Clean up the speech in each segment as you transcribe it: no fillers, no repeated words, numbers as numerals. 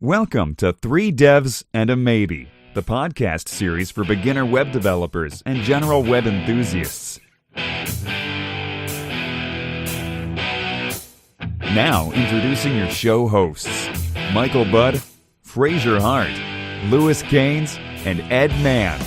Welcome to Three Devs and a Maybe, the podcast series for beginner web developers and general web enthusiasts. Now, introducing your show hosts, Michael Budd, Fraser Hart, Lewis Gaines, and Ed Mann.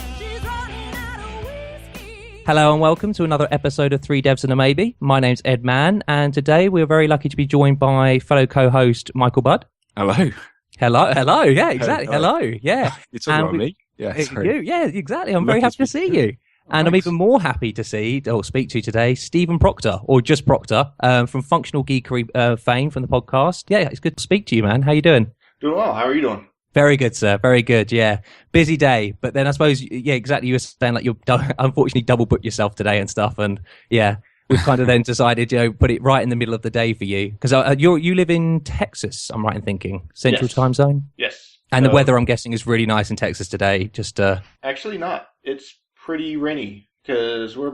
Hello and welcome to another episode of Three Devs and a Maybe. My name's Ed Mann, and today we're very lucky to be joined by fellow co-host Michael Budd. Hello. Hello, yeah, exactly. Hello, yeah. You're talking about me? Yeah, you, yeah, exactly. I'm very happy to see you. And I'm even more happy to speak to you today, Stephen Proctor, or just Proctor, from Functional Geekery fame from the podcast. Yeah, it's good to speak to you, man. How you doing? Doing well. How are you doing? Very good, sir. Very good, yeah. Busy day, but then I suppose, yeah, exactly. You were saying like you're unfortunately double booked yourself today and stuff, and yeah. We've kind of then decided, put it right in the middle of the day for you. Because you live in Texas, I'm right in thinking. Central Time Zone? Yes. And the weather, I'm guessing, is really nice in Texas today. Actually not. It's pretty rainy because we're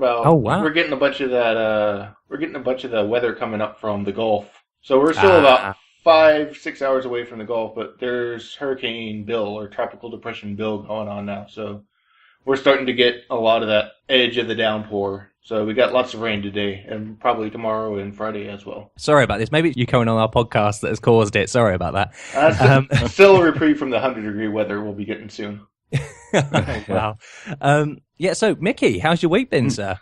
getting a bunch of that, we're getting a bunch of the weather coming up from the Gulf. So we're still about 5-6 hours away from the Gulf, but there's Hurricane Bill or Tropical Depression Bill going on now. So we're starting to get a lot of that edge of the downpour. So we got lots of rain today and probably tomorrow and Friday as well. Sorry about this. Maybe it's you coming on our podcast that has caused it. Sorry about that. Still a reprieve from the 100-degree weather we'll be getting soon. Wow. So Mickey, how's your week been, sir?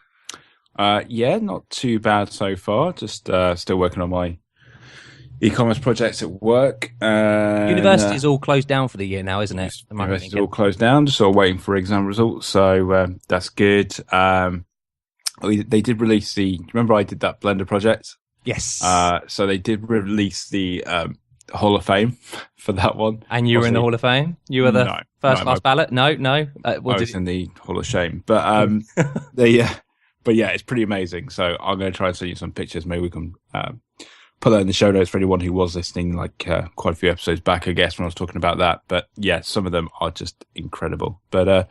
Yeah, not too bad so far. Just still working on my e-commerce projects at work. University's all closed down for the year now, isn't it? University's all closed down, just sort of waiting for exam results. So that's good. They did release remember I did that Blender project? Yes. So they did release the Hall of Fame for that one. And you were in the Hall of Fame? You were the first class ballot? No. I was in the Hall of Shame. But but yeah, it's pretty amazing. So I'm going to try and send you some pictures. Maybe we can put that in the show notes for anyone who was listening, quite a few episodes back, I guess, when I was talking about that. But yeah, some of them are just incredible. But other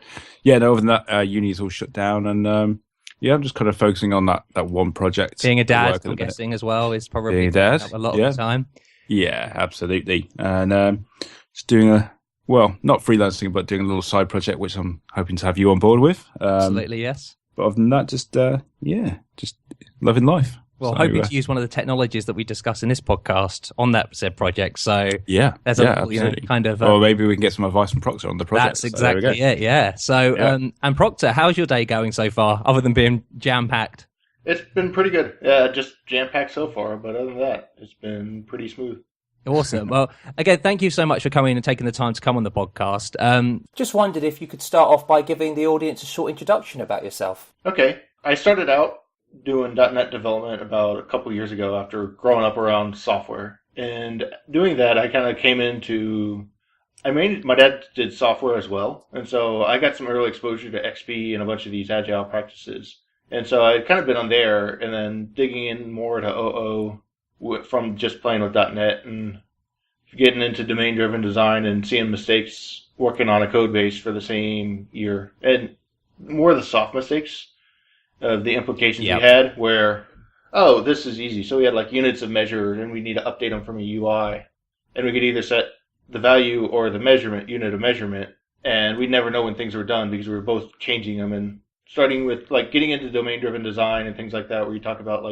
than that, uni's all shut down, and yeah, I'm just kind of focusing on that one project. Being a dad, I'm guessing, as well, is probably a dad, a lot of the time. Yeah, absolutely. And just doing not freelancing, but doing a little side project, which I'm hoping to have you on board with. Absolutely, yes. But other than that, just loving life. Well, hoping to use one of the technologies that we discuss in this podcast on that said project. So yeah, there's absolutely. kind of. Or maybe we can get some advice from Proctor on the project. That's exactly it. Yeah. So, and Proctor, how's your day going so far, other than being jam packed? It's been pretty good. Yeah, just jam packed so far, but other than that, it's been pretty smooth. Awesome. Well, again, thank you so much for coming and taking the time to come on the podcast. Just wondered if you could start off by giving the audience a short introduction about yourself. Okay, I started out doing .NET development about a couple years ago after growing up around software. And doing that, I kind of came into... my dad did software as well, and so I got some early exposure to XP and a bunch of these agile practices. And so I'd kind of been on there, and then digging in more to OO from just playing with .NET and getting into domain-driven design and seeing mistakes working on a code base for the same year. And more of the soft mistakes of the implications we had where, this is easy. So we had units of measure and we need to update them from a UI. And we could either set the value or the unit of measurement. And we'd never know when things were done because we were both changing them. And starting with getting into domain-driven design and things like that where you talk about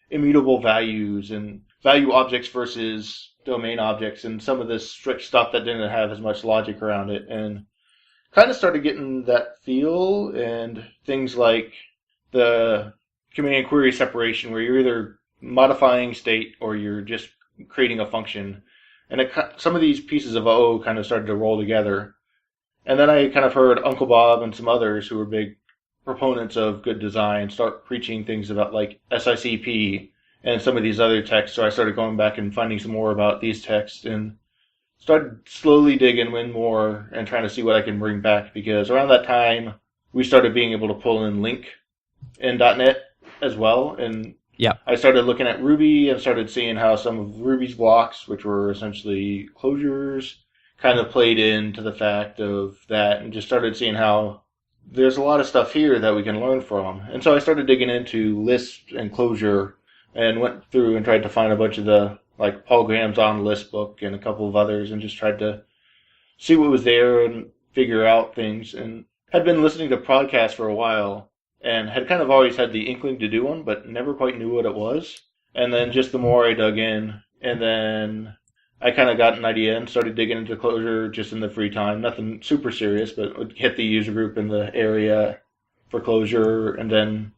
immutable values and value objects versus domain objects and some of this strict stuff that didn't have as much logic around it. And kind of started getting that feel and things like the command and query separation where you're either modifying state or you're just creating a function. And some of these pieces of OO kind of started to roll together. And then I kind of heard Uncle Bob and some others who were big proponents of good design start preaching things about SICP and some of these other texts. So I started going back and finding some more about these texts and started slowly digging in more and trying to see what I can bring back, because around that time we started being able to pull in LINQ in .NET as well. And I started looking at Ruby and started seeing how some of Ruby's blocks, which were essentially closures, kind of played into the fact of that, and just started seeing how there's a lot of stuff here that we can learn from. And so I started digging into Lisp and Clojure and went through and tried to find a bunch of the like Paul Graham's On List book and a couple of others, and just tried to see what was there and figure out things. And had been listening to podcasts for a while and had kind of always had the inkling to do one, but never quite knew what it was. And then just the more I dug in, and then I kind of got an idea and started digging into Clojure just in the free time. Nothing super serious, but would hit the user group in the area for Clojure, and then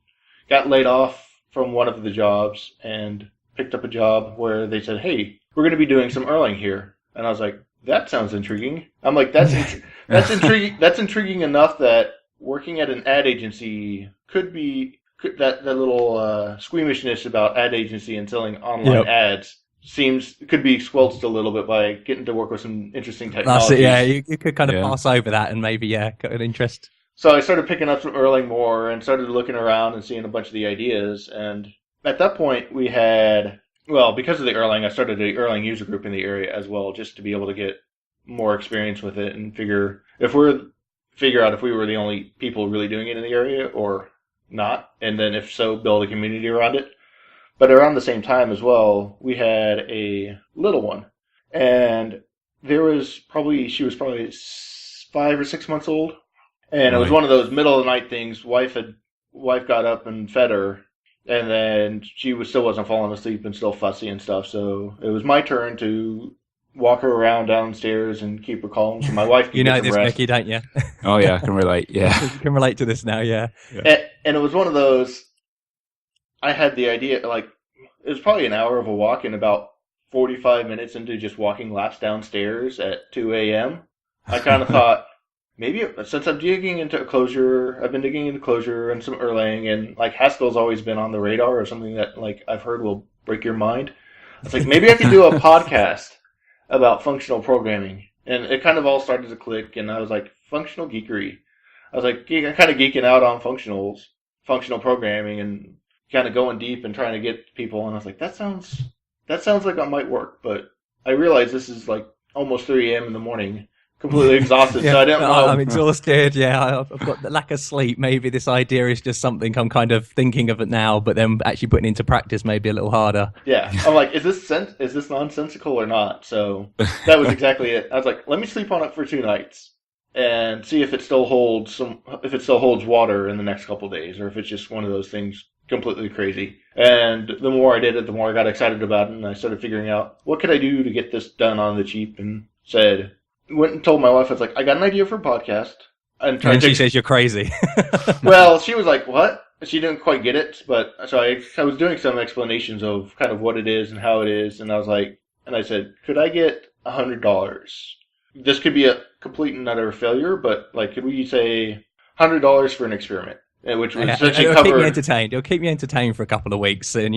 got laid off from one of the jobs and picked up a job where they said, hey, we're going to be doing some Erlang here. And I was like, that sounds intriguing. I'm like, that's intriguing. That's intriguing enough that working at an ad agency could that little squeamishness about ad agency and selling online ads could be squelched a little bit by getting to work with some interesting technologies. That's it, yeah. You could kind of pass over that and maybe, got an interest. So I started picking up some Erlang more and started looking around and seeing a bunch of the ideas. And at that point, we had, because of the Erlang, I started an Erlang user group in the area as well, just to be able to get more experience with it and figure out if we were the only people really doing it in the area or not. And then if so, build a community around it. But around the same time as well, we had a little one. And she was probably 5 or 6 months old. And it was one of those middle of the night things. Wife got up and fed her, and then she still wasn't falling asleep and still fussy and stuff. So it was my turn to walk her around downstairs and keep her calm so my wife could get some rest. You know this, Mickey, don't you? Oh yeah, I can relate. Yeah, you can relate to this now. Yeah. And it was one of those. I had the idea, like, it was probably an hour of a walk, and about 45 minutes into just walking laps downstairs at 2 a.m., I kind of thought, maybe since I'm digging into Clojure, I've been digging into Clojure and some Erlang, and like Haskell's always been on the radar or something that like I've heard will break your mind. It's like maybe I could do a podcast about functional programming, and it kind of all started to click. And I was like, Functional Geekery. I was like, kind of geeking out on functional programming, and kind of going deep and trying to get people. And I was like, that sounds like it might work, but I realized this is like almost 3 a.m. in the morning. Completely exhausted, so I don't know. I'm exhausted, I've got the lack of sleep. Maybe this idea is just something I'm kind of thinking of it now, but then actually putting it into practice may be a little harder. Yeah, I'm like, is this nonsensical or not? So that was exactly it. I was like, let me sleep on it for 2 nights and see if it still holds water in the next couple of days, or if it's just one of those things completely crazy. And the more I did it, the more I got excited about it, and I started figuring out what could I do to get this done on the cheap, and went and told my wife, I was like, I got an idea for a podcast. And she says you're crazy. Well, she was like, what? She didn't quite get it, but so I was doing some explanations of kind of what it is and how it is, and I was like, and I said, could I get $100? This could be a complete and utter failure, but like, could we say $100 for an experiment? Which was essentially it'll keep me entertained. It'll keep me entertained for a couple of weeks, and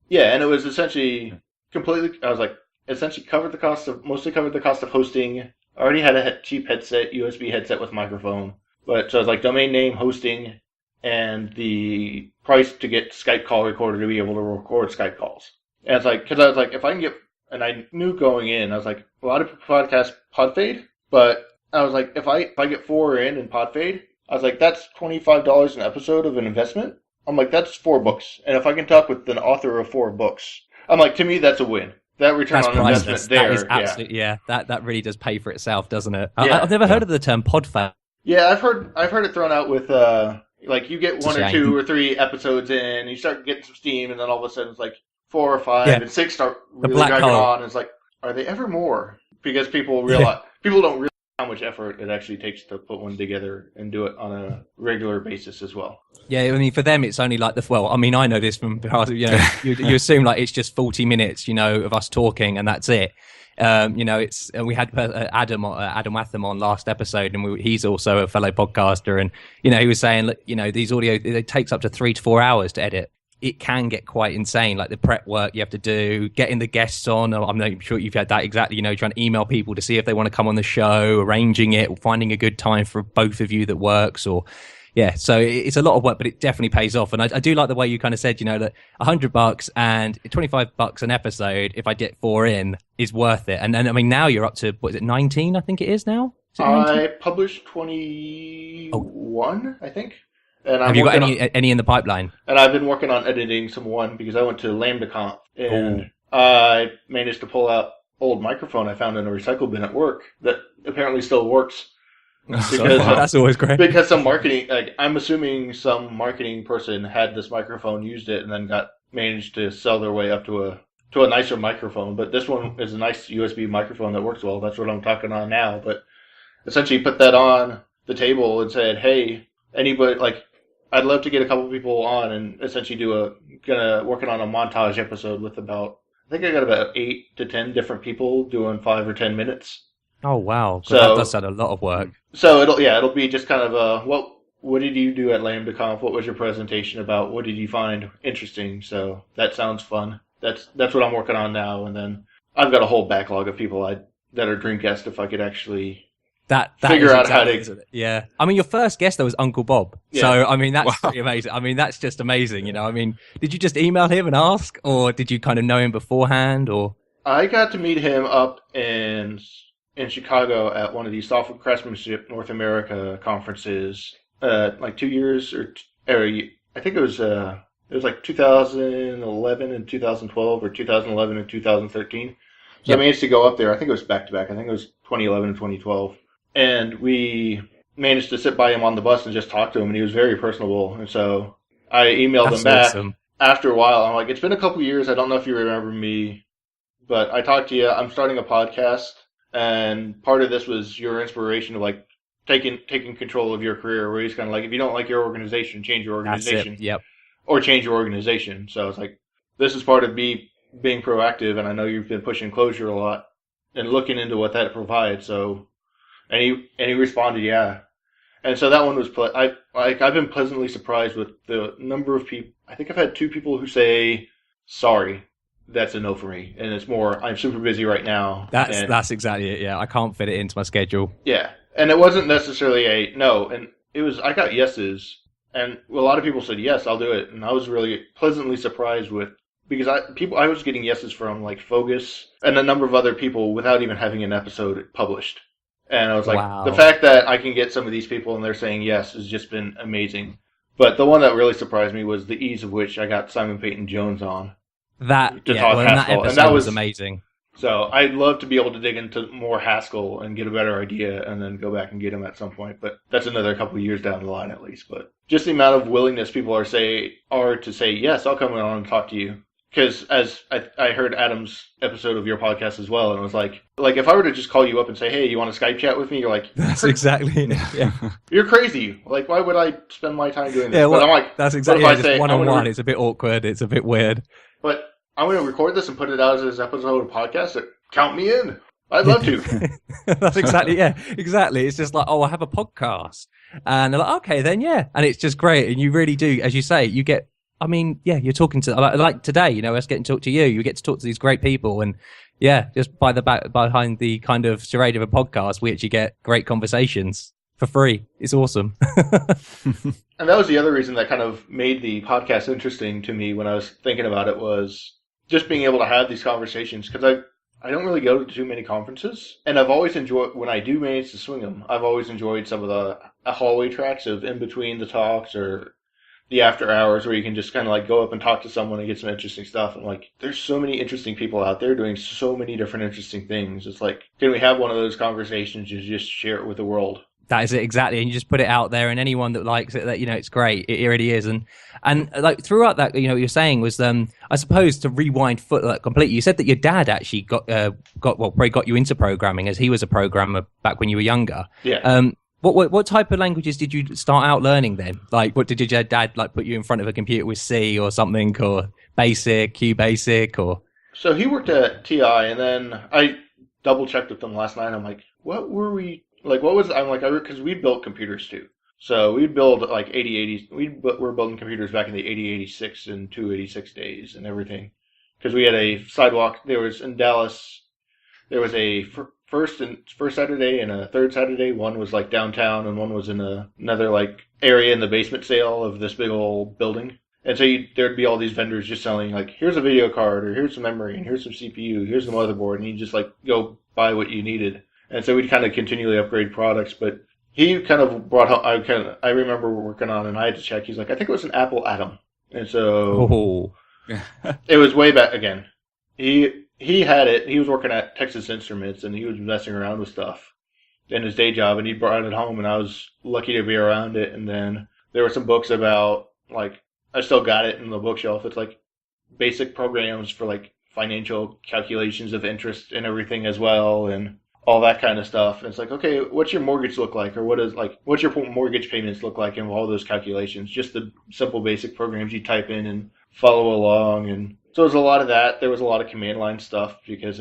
yeah, and it was essentially completely. I was like, essentially mostly covered the cost of hosting. I already had a cheap headset, USB headset with microphone. But so I was like, domain name, hosting, and the price to get Skype call recorder to be able to record Skype calls. And it's like, because I was like, if I can get, and I knew going in, I was like, a lot of podcasts pod fade, but I was like, if I get 4 in pod fade, I was like, that's $25 an episode of an investment. I'm like, that's 4 books. And if I can talk with an author of 4 books, I'm like, to me, that's a win. That return on investment there. That is absolutely, that really does pay for itself, doesn't it? Yeah. I've never heard of the term pod fade. Yeah, I've heard it thrown out with like you get 1 or 2 or 3 episods in, you start getting some steam, and then all of a sudden it's like 4 or 5 and 6 start really dragging on. And it's like, are they ever more? Because people don't realize how much effort it actually takes to put one together and do it on a regular basis as well. Yeah, I mean, for them, it's only like I know this from, you assume like it's just 40 minutes, of us talking and that's it. We had Adam Watham on last episode, and he's also a fellow podcaster, and, he was saying, look, these audio, it takes up to 3 to 4 hours to edit. It can get quite insane, like the prep work you have to do, getting the guests on. I'm not sure you've had that exactly, trying to email people to see if they want to come on the show, arranging it, or finding a good time for both of you that works, or so it's a lot of work, but it definitely pays off. And I do like the way you kind of said, that $100 and $25 an episode, if I get 4 in, is worth it. And then, I mean, now you're up to, what is it, 19, I think it is now? I published 21, I think. And have you got any in the pipeline? And I've been working on editing some one because I went to LambdaConf and I managed to pull out old microphone I found in a recycle bin at work that apparently still works. Because, that's always great. Because some marketing, I'm assuming some marketing person had this microphone, used it, and then managed to sell their way up to a nicer microphone. But this one is a nice USB microphone that works well. That's what I'm talking on now. But essentially put that on the table and said, hey, anybody, I'd love to get a couple people on and essentially working on a montage episode with I think I got about 8 to 10 different people doing 5 or 10 minutes. Oh, wow. So that does sound a lot of work. So it'll be just kind of what did you do at LambdaConf? What was your presentation about? What did you find interesting? So that sounds fun. That's what I'm working on now. And then I've got a whole backlog of people that are dream guests if I could actually that figure out how to. Isn't it? Yeah. I mean, your first guest, though, was Uncle Bob. Yeah. So, I mean, that's pretty amazing. I mean, that's just amazing. You know, I mean, did you just email him and ask, or did you kind of know him beforehand, or? I got to meet him up in Chicago at one of these Software Craftsmanship North America conferences, 2 years or I think it was 2011 and 2012 or 2011 and 2013. So I managed to go up there. I think it was back to back. I think it was 2011 and 2012. And we managed to sit by him on the bus and just talk to him, and he was very personable. And so I emailed him back after a while. I'm like, it's been a couple years. I don't know if you remember me, but I talked to you. I'm starting a podcast, and part of this was your inspiration of taking control of your career, where he's kind of if you don't like your organization, change your organization. That's it. Yep. Or change your organization. So it's this is part of me being proactive, and I know you've been pushing Clojure a lot and looking into what that provides. So, and he responded, yeah. And so that one was I've been pleasantly surprised with the number of people. I think I've had 2 people who say, sorry, that's a no for me, and it's more, I'm super busy right now. That's exactly it. Yeah, I can't fit it into my schedule. Yeah, and it wasn't necessarily a no, and it was, I got yeses, and a lot of people said yes, I'll do it, and I was really pleasantly surprised because I was getting yeses from Fogus and a number of other people without even having an episode published, and I was like, wow. The fact that I can get some of these people and they're saying yes has just been amazing. But the one that really surprised me was the ease of which I got Simon Peyton Jones on. That episode was amazing. So I'd love to be able to dig into more Haskell and get a better idea and then go back and get him at some point. But that's another couple of years down the line at least. But just the amount of willingness people are to say, yes, I'll come on and talk to you. Because as I heard Adam's episode of your podcast as well, and it was like if I were to just call you up and say, hey, you want to Skype chat with me? You're like, that's exactly it. Yeah. You're crazy. Why would I spend my time doing this? Yeah, well, but I'm like, that's exactly it. Just one-on-one, it's a bit awkward. It's a bit weird. But I'm going to record this and put it out as an episode of podcast. Count me in. I'd love to. That's exactly, yeah, exactly. It's just I have a podcast. And they're like, okay, then, yeah. And it's just great. And you really do, as you say, you get, you're talking to, like today, us getting to talk to you. You get to talk to these great people. And yeah, just behind the kind of charade of a podcast, we actually get great conversations for free. It's awesome. And that was the other reason that kind of made the podcast interesting to me when I was thinking about it, was just being able to have these conversations, because I don't really go to too many conferences, and I've always enjoyed, when I do manage to swing them, I've always enjoyed some of the hallway tracks of in between the talks or the after hours, where you can just kind of go up and talk to someone and get some interesting stuff. And there's so many interesting people out there doing so many different interesting things. It's can we have one of those conversations and just share it with the world? That is it, exactly. And you just put it out there, and anyone that likes it, that it's great. It really is. And throughout that, what you're saying was, I suppose, to rewind completely. You said that your dad actually got you into programming, as he was a programmer back when you were younger. Yeah. What type of languages did you start out learning then? What did your dad put you in front of a computer with, C or something, or Basic, QBasic, or? So he worked at TI, and then I double checked with them last night. I'm like, what were we? Because we built computers too. So we'd build 8080s. We were building computers back in the 8086 and 286 days and everything. Because we had a sidewalk. There was in Dallas, there was a first Saturday and a third Saturday. One was downtown, and one was in another area in the basement sale of this big old building. And so there'd be all these vendors just selling here's a video card, or here's some memory, and here's some CPU, here's the motherboard, and you just go buy what you needed. And so we'd kind of continually upgrade products, but he kind of brought home, I remember working on, and I had to check, he's like, I think it was an Apple Atom. And so it was way back again. he had it. He was working at Texas Instruments, and he was messing around with stuff in his day job, and he brought it home, and I was lucky to be around it. And then there were some books about, like, I still got it in the bookshelf. It's like basic programs for like financial calculations of interest and everything as well, and all that kind of stuff. And it's like, okay, what's your mortgage look like, or what's your mortgage payments look like, and all those calculations. Just the simple basic programs you type in and follow along. And so there was a lot of that. There was a lot of command line stuff because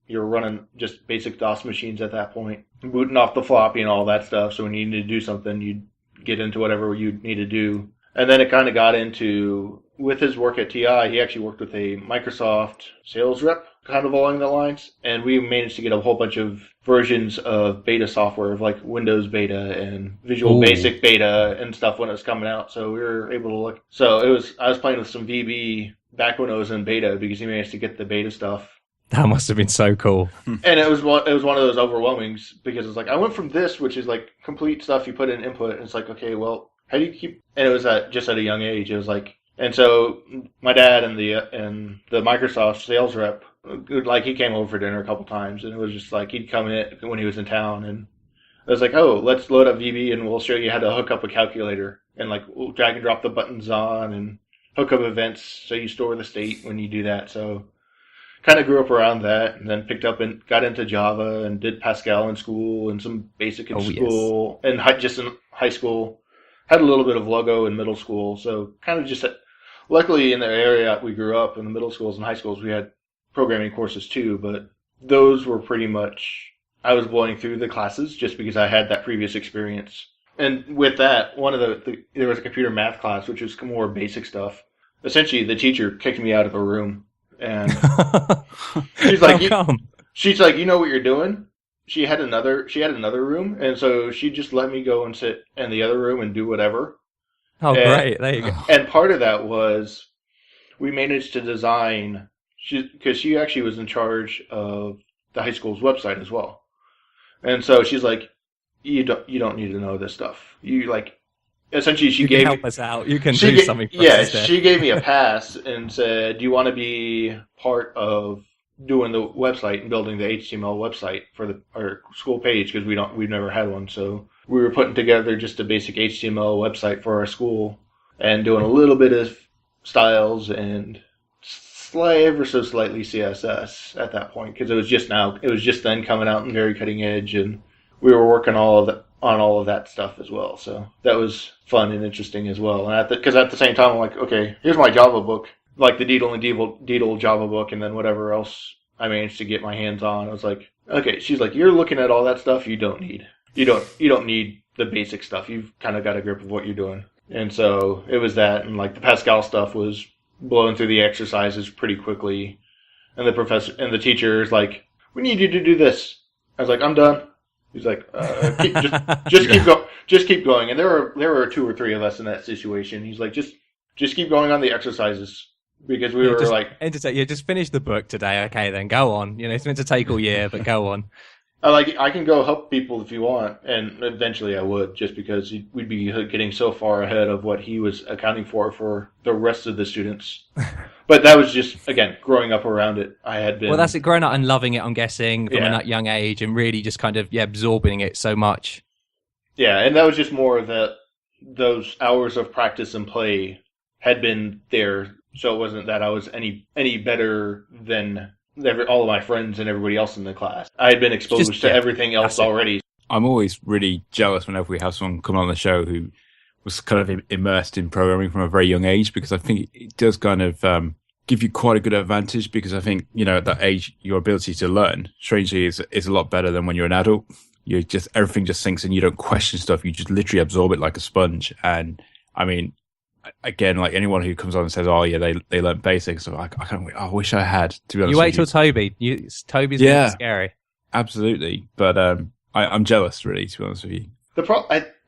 you were running just basic DOS machines at that point, booting off the floppy and all that stuff. So when you needed to do something, you'd get into whatever you need to do. And then it kind of got into, with his work at TI, he actually worked with a Microsoft sales rep, kind of along the lines. And we managed to get a whole bunch of versions of beta software, of like Windows beta and Visual Basic beta and stuff when it was coming out. So we were able to look. So I was playing with some VB back when it was in beta, because he managed to get the beta stuff. That must have been so cool. And it was one of those overwhelmings, because it's like, I went from this, which is like complete stuff you put in input, and it's like, okay, well, how do you keep? And it was just at a young age. It was like, and so my dad and the Microsoft sales rep, like, he came over for dinner a couple times, and it was just like, he'd come in when he was in town, and I was like, oh, let's load up VB and we'll show you how to hook up a calculator, and like, we'll drag and drop the buttons on and hook up events so you store the state when you do that. So kind of grew up around that, and then picked up and got into Java and did Pascal in school and some basic in school, and just in high school. Had a little bit of Logo in middle school, so kind of just luckily in the area we grew up, in the middle schools and high schools, we had programming courses too, but those were pretty much, I was blowing through the classes just because I had that previous experience. And with that, there was a computer math class, which was more basic stuff. Essentially, the teacher kicked me out of a room, and she's like, you know what you're doing? She had another room, and so she just let me go and sit in the other room and do whatever. Oh, great. There you go. And part of that was we managed to design, because she actually was in charge of the high school's website as well. And so she's like, you don't need to know this stuff. You like, essentially she gave me, help us out. You can do something for us instead. She gave me a pass and said, do you want to be part of doing the website and building the HTML website for our school page, because we've never had one. So we were putting together just a basic HTML website for our school and doing a little bit of styles and ever so slightly CSS at that point, because it was just then coming out and very cutting edge, and we were working on all of that stuff as well. So that was fun and interesting as well. And because at the same time, I'm like, okay, here's my Java book, like the Deedle and Deedle Java book, and then whatever else I managed to get my hands on. I was like, okay, she's like, you're looking at all that stuff you don't need. You don't need the basic stuff. You've kind of got a grip of what you're doing. And so it was that, and like the Pascal stuff was blowing through the exercises pretty quickly. And the professor and the teacher is like, we need you to do this. I was like, I'm done. He's like, just keep going. And there were 2 or 3 of us in that situation. He's like, just keep going on the exercises. Because we were just finish the book today. Okay, then go on. It's meant to take all year, but go on. I can go help people if you want, and eventually I would, just because we'd be getting so far ahead of what he was accounting for the rest of the students. But that was just, again, growing up around it. I had been. Well, that's it. Growing up and loving it, I'm guessing, from a young age, and really just kind of absorbing it so much. Yeah, and that was just more that those hours of practice and play had been there. So it wasn't that I was any better than all of my friends and everybody else in the class. I had been exposed to everything else already. I'm always really jealous whenever we have someone come on the show who was kind of immersed in programming from a very young age, because I think it does kind of give you quite a good advantage, because I think, at that age, your ability to learn, strangely, is a lot better than when you're an adult. Everything just sinks and you don't question stuff. You just literally absorb it like a sponge. And I mean, again, like anyone who comes on and says, "Oh yeah, they learn basics," so I wish I had. To be honest, you wait till Toby. Toby's really scary. Absolutely, but I'm jealous, really, to be honest with you.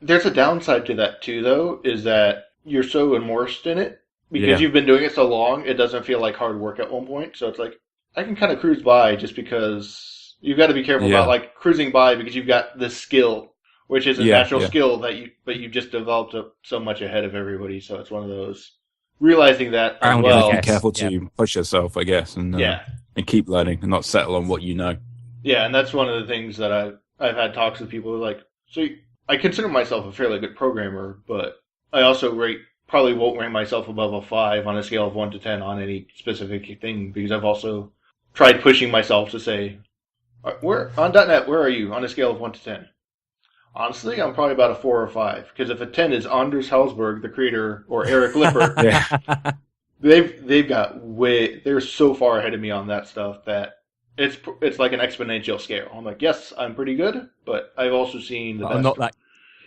There's a downside to that too, though, is that you're so immersed in it because you've been doing it so long. It doesn't feel like hard work at one point, so it's like I can kind of cruise by just because you've got to be careful about like cruising by because you've got this skill. Which is a natural skill but you've just developed so much ahead of everybody. So it's one of those realizing that as well. Be careful to push yourself, I guess. And and keep learning and not settle on what you know. Yeah, and that's one of the things that I've had talks with people who are like, so I consider myself a fairly good programmer, but I also probably won't rank myself above a 5 on a scale of 1 to 10 on any specific thing, because I've also tried pushing myself to say, on .NET, where are you on a scale of 1 to 10? Honestly, I'm probably about a 4 or 5, because if a 10 is Anders Helsberg, the creator, or Eric Lippert, they've got they're so far ahead of me on that stuff that it's like an exponential scale. I'm like, yes, I'm pretty good, but I've also seen the best. Not that.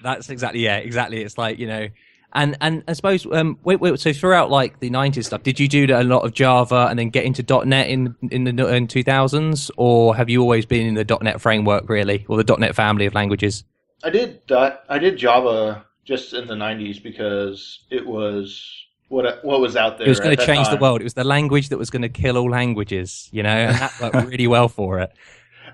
That's exactly It's like, and I suppose so throughout like the 90s stuff, did you do a lot of Java and then get into .NET in the 2000s, or have you always been in the .NET framework really, or the .NET family of languages? I did Java just in the 90s because it was what was out there. It was going to change the world. It was the language that was going to kill all languages, and that worked really well for it.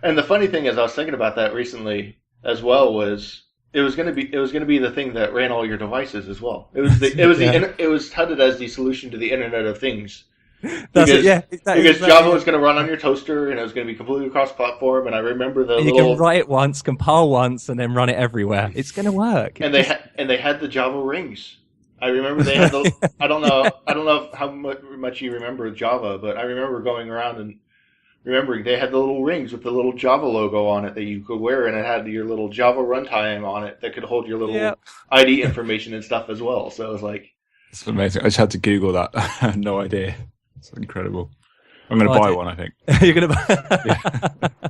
And the funny thing is, I was thinking about that recently as well. It was going to be the thing that ran all your devices as well. It was touted as the solution to the Internet of Things. Because Java was going to run on your toaster, and it was going to be completely cross-platform. And I remember you can write it once, compile once, and then run it everywhere. It's going to work. And they had the Java rings. I remember they had I don't know how much you remember Java, but I remember going around and remembering they had the little rings with the little Java logo on it that you could wear, and it had your little Java runtime on it that could hold your little ID information and stuff as well. So it was like, it's amazing. I just had to Google that. I had no idea. It's incredible. I'm going to buy one, I think. You're going to buy.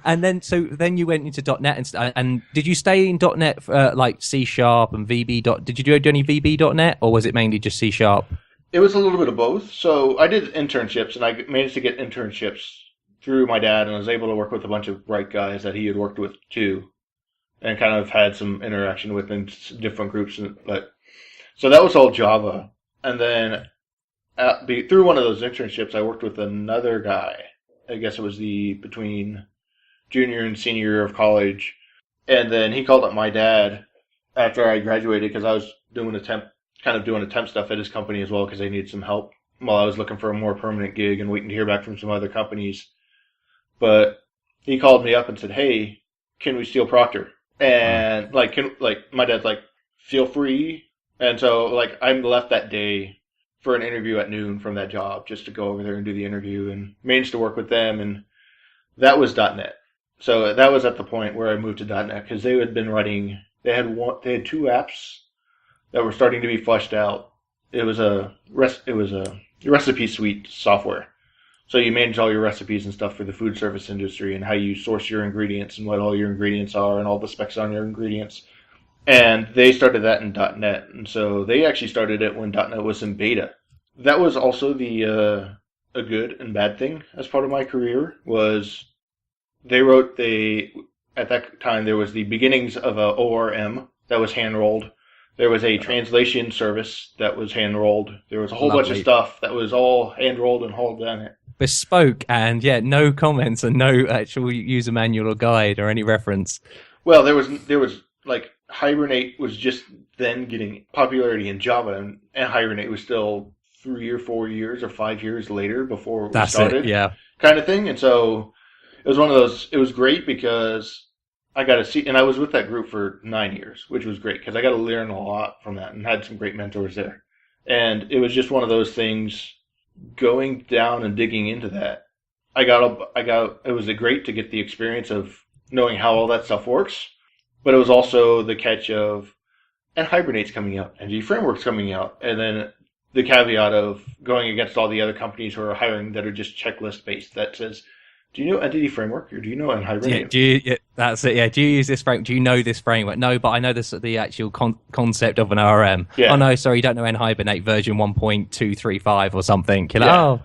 And then you went into .NET and did you stay in .NET like C# and VB. Did you do any VB.NET, or was it mainly just C#? It was a little bit of both. So I did internships, and I managed to get internships through my dad, and I was able to work with a bunch of bright guys that he had worked with too, and kind of had some interaction with in different groups. So that was all Java, and then through one of those internships, I worked with another guy. I guess it was between junior and senior year of college, and then he called up my dad after I graduated because I was doing temp stuff at his company as well because they needed some help while I was looking for a more permanent gig and waiting to hear back from some other companies. But he called me up and said, "Hey, can we steal Proctor?" And my dad's like, "Feel free." And so I left that day for an interview at noon from that job just to go over there and do the interview, and managed to work with them, and that was .NET. So that was at the point where I moved to .NET because they had been running. They had 2 apps that were starting to be fleshed out. It was a recipe suite software. So you manage all your recipes and stuff for the food service industry and how you source your ingredients and what all your ingredients are and all the specs on your ingredients. And they started that in .NET. And so they actually started it when .NET was in beta. That was also a good and bad thing as part of my career was at that time there was the beginnings of a ORM that was hand-rolled. There was a translation service that was hand-rolled. There was a whole bunch of stuff that was all hand-rolled and hauled down it. Bespoke, and no comments and no actual user manual or guide or any reference. Well, there was Hibernate was just then getting popularity in Java, and Hibernate was still 3 or 4 years or 5 years later before we started. Kind of thing. And so it was one of those. It was great because I got to see, and I was with that group for 9 years, which was great because I got to learn a lot from that and had some great mentors there. And it was just one of those things. Going down and digging into that, it was great to get the experience of knowing how all that stuff works, but it was also the catch of, and Hibernate's coming out, and Framework's coming out, and then the caveat of going against all the other companies who are hiring that are just checklist based that says, do you know Entity Framework or do you know Hibernate? That's it. Yeah. Do you use this framework? Do you know this framework? No, but I know the actual concept of an ORM. Yeah. Oh no, sorry, you don't know Hibernate version 1.235 or something. I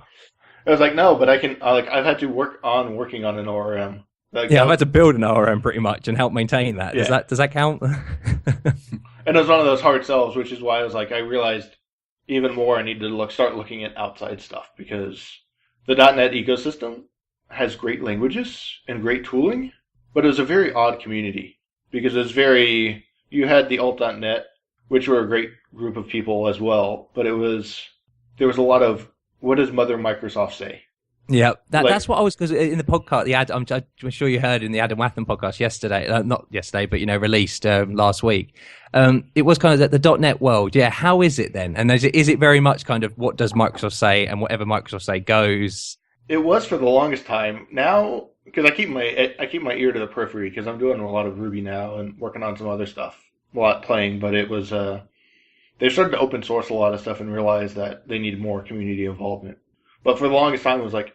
was like, no, but I can. I've had to working on an ORM. I've had to build an ORM pretty much and help maintain that. Yeah. Does that count? And it was one of those hard sells, which is why I realized even more I need to start looking at outside stuff because the .NET ecosystem has great languages and great tooling, but it was a very odd community because you had the alt.NET, which were a great group of people as well, but there was a lot of, what does Mother Microsoft say? Yeah, that's what I was, because in the podcast, I'm sure you heard in the Adam Wathan podcast yesterday, not yesterday, but released last week. It was kind of the .NET world. Yeah, how is it then? And is it very much kind of what does Microsoft say, and whatever Microsoft say goes? It was for the longest time. Now, because I keep my ear to the periphery because I'm doing a lot of Ruby now and working on some other stuff, a lot playing. But it was they started to open source a lot of stuff and realized that they needed more community involvement. But for the longest time, it was like,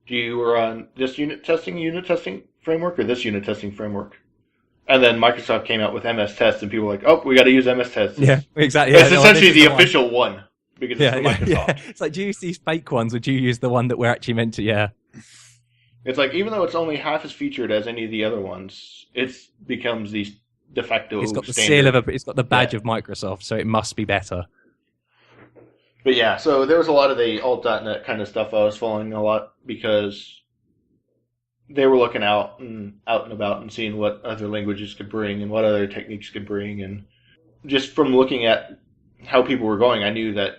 do you run this unit testing framework or this unit testing framework? And then Microsoft came out with MS Test, and people were like, oh, we got to use MS Test. Yeah, exactly. It's essentially the official one because it's from Microsoft. Yeah. It's like, do you use these fake ones, or do you use the one that we're actually meant to? Yeah. It's like, even though it's only half as featured as any of the other ones, it becomes the de facto It's got the standard. seal it's got the badge of Microsoft, so it must be better. But yeah, so there was a lot of the alt.NET kind of stuff I was following a lot because they were looking out and about and seeing what other languages could bring and what other techniques could bring. And just from looking at how people were going, I knew that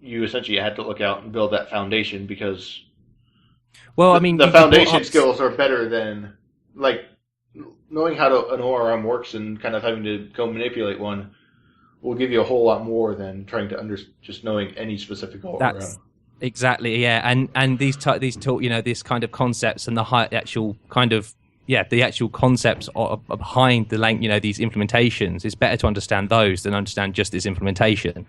you essentially had to look out and build that foundation because the foundation skills are better than, like, knowing how an ORM works and kind of having to go manipulate one will give you a whole lot more than trying to just knowing any specific ORM. That's exactly, yeah. And these this kind of concepts and the actual concepts behind these implementations. It's better to understand those than understand just this implementation.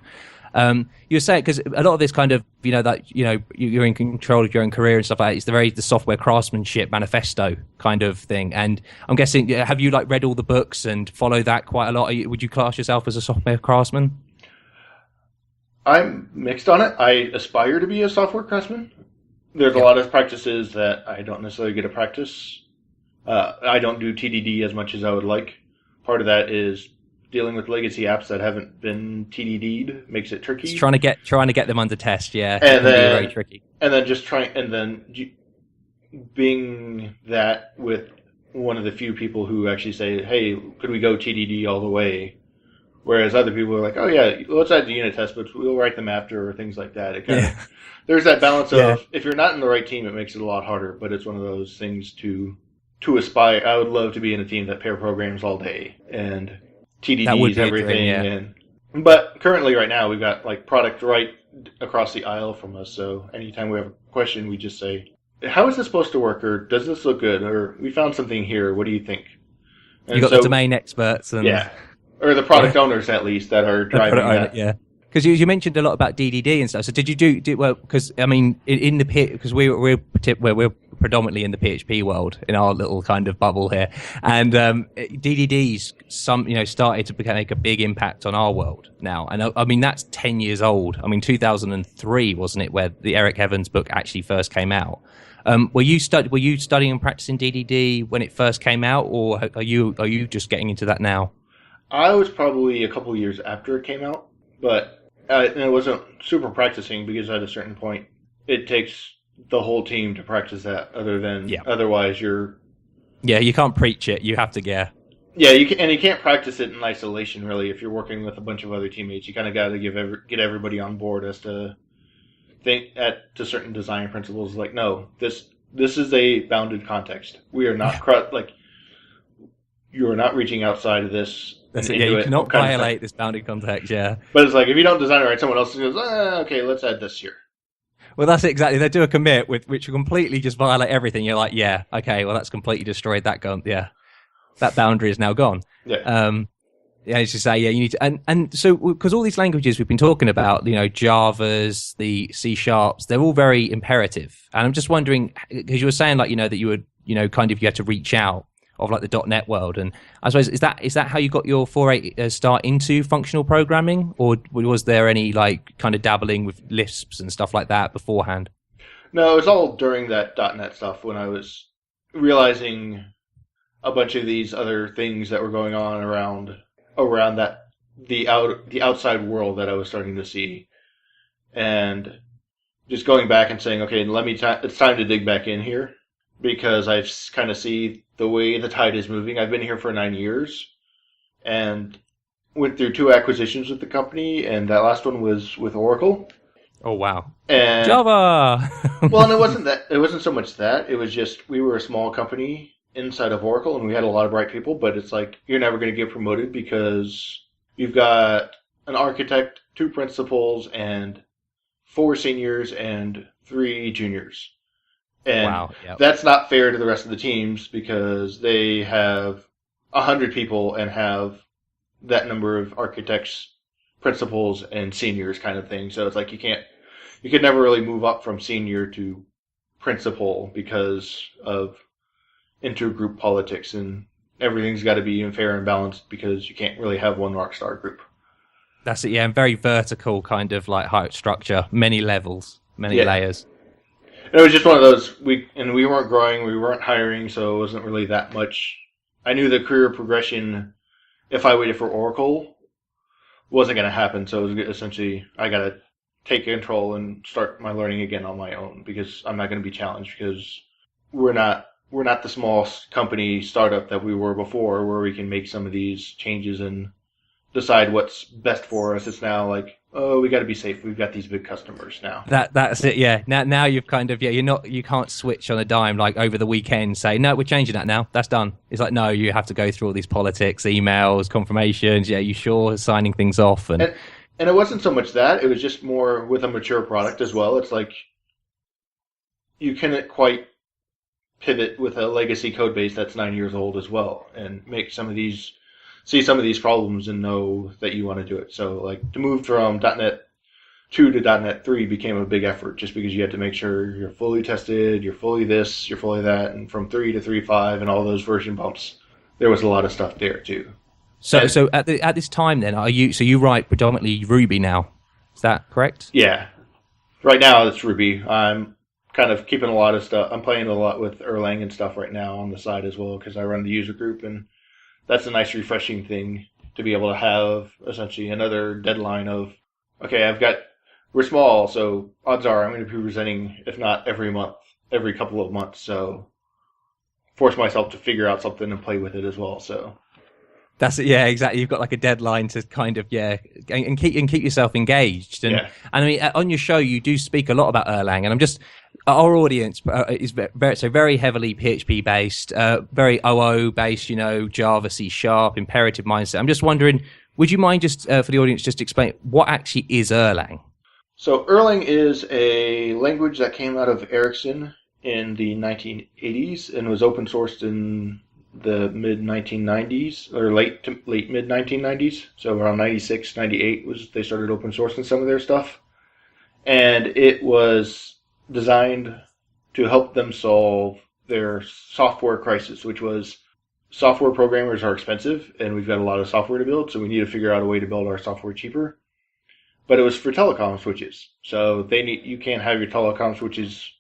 You say, because a lot of this kind of, you're in control of your own career and stuff like that. It's the software craftsmanship manifesto kind of thing. And I'm guessing, have you read all the books and follow that quite a lot? Would you class yourself as a software craftsman? I'm mixed on it. I aspire to be a software craftsman. There's a lot of practices that I don't necessarily get to practice. I don't do TDD as much as I would like. Part of that is dealing with legacy apps that haven't been TDD'd makes it tricky. It's trying to get them under test, yeah. And then very tricky. And then being that with one of the few people who actually say, "Hey, could we go TDD all the way?" Whereas other people are like, "Oh yeah, let's add the unit test, but we'll write them after," or things like that. It kind of, there's that balance of if you're not in the right team, it makes it a lot harder. But it's one of those things to aspire. I would love to be in a team that pair programs all day and TDDs everything. But currently, right now, we've got product right across the aisle from us. So anytime we have a question, we just say, "How is this supposed to work?" Or "Does this look good?" Or "We found something here. What do you think?" And you got the domain experts and or the product owners at least that are driving that. Yeah. Because you mentioned a lot about DDD and stuff. So did you do well? Because I mean, in the because we're predominantly in the PHP world in our little kind of bubble here, and DDDs started to make a big impact on our world now. And I mean that's 10 years old. I mean 2003 wasn't it where the Eric Evans book actually first came out? Were you studying and practicing DDD when it first came out, or are you just getting into that now? I was probably a couple years after it came out, but and I wasn't super practicing because at a certain point it takes the whole team to practice that. Otherwise you're you can't preach it. You have to you can't practice it in isolation really. If you're working with a bunch of other teammates, you kind of got to get everybody on board as to think to certain design principles. Like, no, this is a bounded context. We are not you are not reaching outside of this. That's it. Yeah, you cannot violate this bounded context. Yeah, but it's like if you don't design it right, someone else goes, "Okay, let's add this here." Well, that's exactly. They do a commit which will completely just violate everything. You're like, yeah, okay, well, that's completely destroyed that gun. Yeah, that boundary is now gone. Yeah. As you say, you need to, and so because all these languages we've been talking about, Javas, the C Sharps, they're all very imperative. And I'm just wondering, because you were saying that you would, you had to reach out of the .NET world, and I suppose is that how you got your start into functional programming, or was there any kind of dabbling with Lisps and stuff like that beforehand? No, it was all during that .NET stuff when I was realizing a bunch of these other things that were going on around that the outside world that I was starting to see, and just going back and saying, okay, it's time to dig back in here. Because I kind of see the way the tide is moving. I've been here for 9 years and went through 2 acquisitions with the company, and that last one was with Oracle. Oh wow. And Java. well, and it wasn't that. It wasn't so much that. It was just we were a small company inside of Oracle, and we had a lot of bright people. But it's like you're never going to get promoted because you've got an architect, 2 principals, and 4 seniors and 3 juniors. And Wow. Yep. that's not fair to the rest of the teams because they have 100 people and have that number of architects, principals, and seniors kind of thing. So it's like you could never really move up from senior to principal because of intergroup politics, and everything's got to be fair and balanced because you can't really have one rock star group. That's it. Yeah, and very vertical kind of like height structure, many levels, many layers. And it was just one of those. We weren't growing, we weren't hiring, so it wasn't really that much. I knew the career progression, if I waited for Oracle, wasn't going to happen. So it was essentially I got to take control and start my learning again on my own because I'm not going to be challenged because we're not the small company startup that we were before where we can make some of these changes and decide what's best for us. It's now like, oh, we got to be safe. We've got these big customers now. That's it. Yeah. Now you've kind of you can't switch on a dime like over the weekend. Say no, we're changing that now. That's done. It's like no, you have to go through all these politics, emails, confirmations. Yeah, you sure signing things off and it wasn't so much that. It was just more with a mature product as well. It's like you couldn't quite pivot with a legacy code base that's 9 years old as well and make see some of these problems and know that you want to do it. So like to move from .NET 2 to .NET 3 became a big effort just because you had to make sure you're fully tested, you're fully this, you're fully that, and from 3 to 3.5 and all those version bumps, there was a lot of stuff there too. So at this time then, you write predominantly Ruby now? Is that correct? Yeah. Right now it's Ruby. I'm kind of keeping a lot of stuff. I'm playing a lot with Erlang and stuff right now on the side as well because I run the user group, and that's a nice refreshing thing to be able to have essentially another deadline of, okay, we're small, so odds are I'm going to be presenting, if not every month, every couple of months. So force myself to figure out something and play with it as well. So that's it. Yeah, exactly. You've got like a deadline to kind of and keep yourself engaged. And I mean, on your show, you do speak a lot about Erlang, and our audience is very heavily PHP based, very OO based. Java, C#, imperative mindset. I'm just wondering, would you mind just for the audience just explain what actually is Erlang? So Erlang is a language that came out of Ericsson in the 1980s and was open sourced in the mid-1990s or late mid-1990s. So around 96, 98 they started open sourcing some of their stuff. And it was designed to help them solve their software crisis, which was software programmers are expensive and we've got a lot of software to build, so we need to figure out a way to build our software cheaper. But it was for telecom switches. So you can't have your telecom switches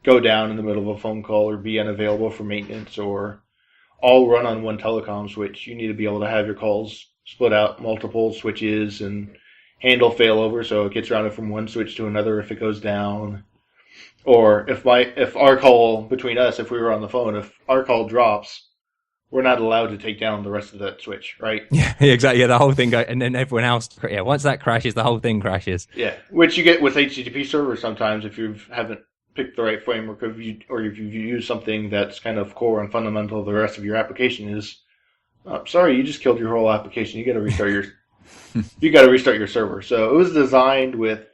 go down in the middle of a phone call or be unavailable for maintenance or all run on one telecom switch. You need to be able to have your calls split out multiple switches and handle failover so it gets routed from one switch to another if it goes down. Or if our call between us, if we were on the phone, if our call drops, we're not allowed to take down the rest of that switch, right? Yeah, exactly. Yeah, the whole thing goes, and then everyone else. Yeah, once that crashes, the whole thing crashes. Yeah, which you get with HTTP servers sometimes if you haven't pick the right framework or if you use something that's kind of core and fundamental to the rest of your application is, sorry, you just killed your whole application. You got to restart your server. So it was designed with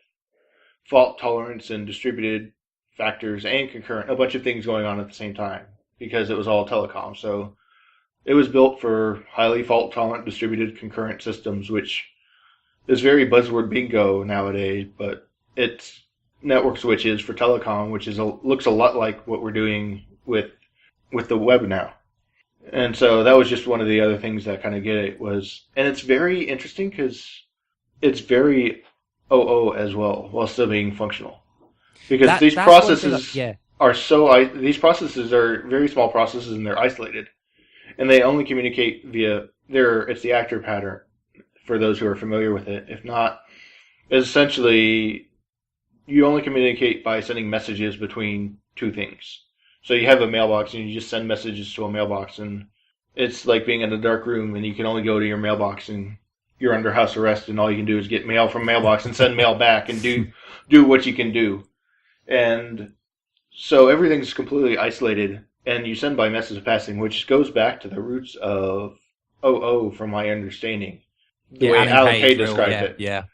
fault tolerance and distributed factors and concurrent, a bunch of things going on at the same time because it was all telecom. So it was built for highly fault tolerant distributed concurrent systems, which is very buzzword bingo nowadays, but it's network switches for telecom, which looks a lot like what we're doing with the web now. And so that was just one of the other things that kind of get it was, and it's very interesting because it's very OO as well, while still being functional. Because these processes these processes are very small processes and they're isolated. And they only communicate via it's the actor pattern for those who are familiar with it. If not, essentially you only communicate by sending messages between two things. So you have a mailbox and you just send messages to a mailbox, and it's like being in a dark room and you can only go to your mailbox and you're under house arrest and all you can do is get mail from mailbox and send mail back and do what you can do. And so everything's completely isolated, and you send by message passing, which goes back to the roots of OO, from my understanding. The way Alan Kay described it. Yeah.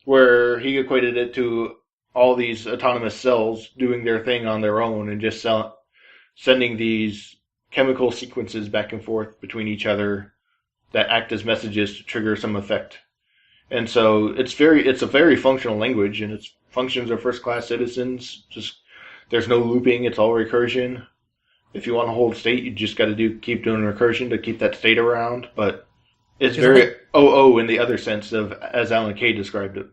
Where he equated it to all these autonomous cells doing their thing on their own and just sending these chemical sequences back and forth between each other that act as messages to trigger some effect. And so it's a very functional language, and its functions are first-class citizens. Just there's no looping; it's all recursion. If you want to hold state, you just got to keep doing recursion to keep that state around. But it's very OO in the other sense of as Alan Kay described it.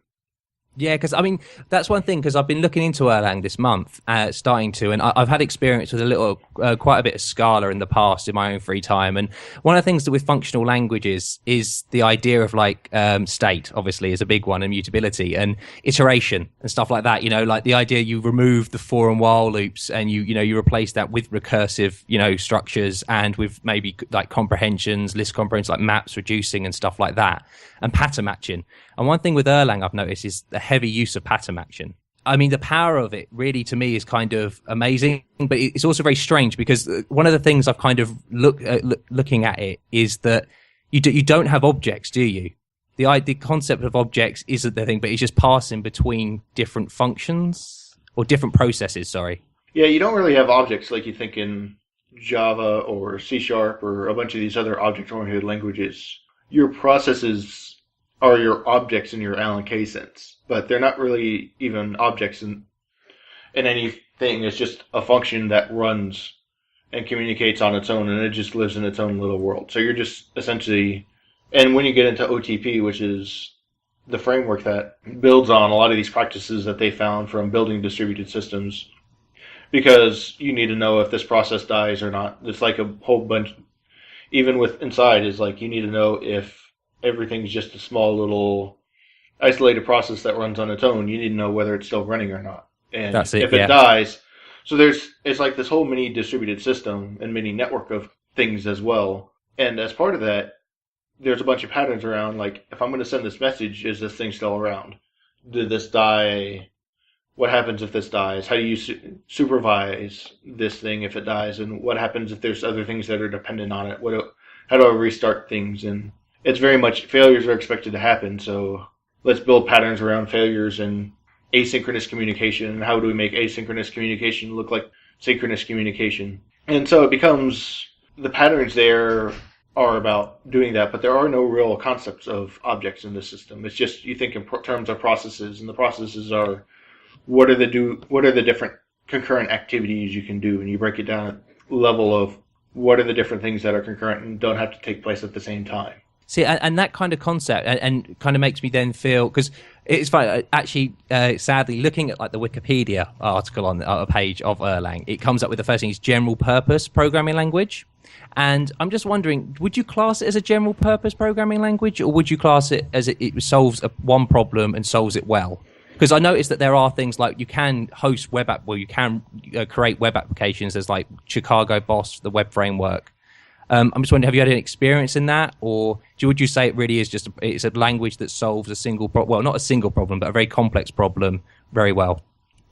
Yeah, because I mean that's one thing. Because I've been looking into Erlang this month, starting to, and I've had experience with quite a bit of Scala in the past in my own free time. And one of the things that with functional languages is the idea of like state, obviously, is a big one, and mutability and iteration and stuff like that. Like the idea you remove the for and while loops, and you replace that with recursive structures and with maybe like comprehensions, list comprehensions, like maps, reducing and stuff like that, and pattern matching. And one thing with Erlang I've noticed is the heavy use of pattern matching. I mean, the power of it really to me is kind of amazing, but it's also very strange because one of the things I've kind of looking at it is that you don't have objects, do you? The concept of objects isn't the thing, but it's just passing between different functions or different processes, sorry. Yeah, you don't really have objects like you think in Java or C# or a bunch of these other object-oriented languages. Your processes are your objects in your Alan Kay sense, but they're not really even objects in anything. It's just a function that runs and communicates on its own, and it just lives in its own little world. So you're just essentially, and when you get into OTP, which is the framework that builds on a lot of these practices that they found from building distributed systems, because you need to know if this process dies or not. It's like a whole bunch, even with inside, is like you need to know if everything's just a small little isolated process that runs on its own. You need to know whether it's still running or not. And if it dies, so it's like this whole mini distributed system and mini network of things as well. And as part of that, there's a bunch of patterns around, like, if I'm going to send this message, is this thing still around? Did this die? What happens if this dies? How do you supervise this thing if it dies? And what happens if there's other things that are dependent on it? How do I restart things? And it's very much failures are expected to happen, so let's build patterns around failures and asynchronous communication. And how do we make asynchronous communication look like synchronous communication? And so it becomes, the patterns there are about doing that, but there are no real concepts of objects in this system. It's just you think in terms of processes, and the processes are what are the different concurrent activities you can do, and you break it down at level of what are the different things that are concurrent and don't have to take place at the same time. See, and that kind of concept and kind of makes me then feel, because it's funny, actually, sadly, looking at like the Wikipedia article on a page of Erlang, it comes up with the first thing is general purpose programming language. And I'm just wondering, would you class it as a general purpose programming language, or would you class it as it solves one problem and solves it well? Because I noticed that there are things like you can host you can create web applications. There's like Chicago Boss, the web framework. I'm just wondering, have you had any experience in that, or would you say it really is just it's a language that solves a single well, not a single problem, but a very complex problem very well?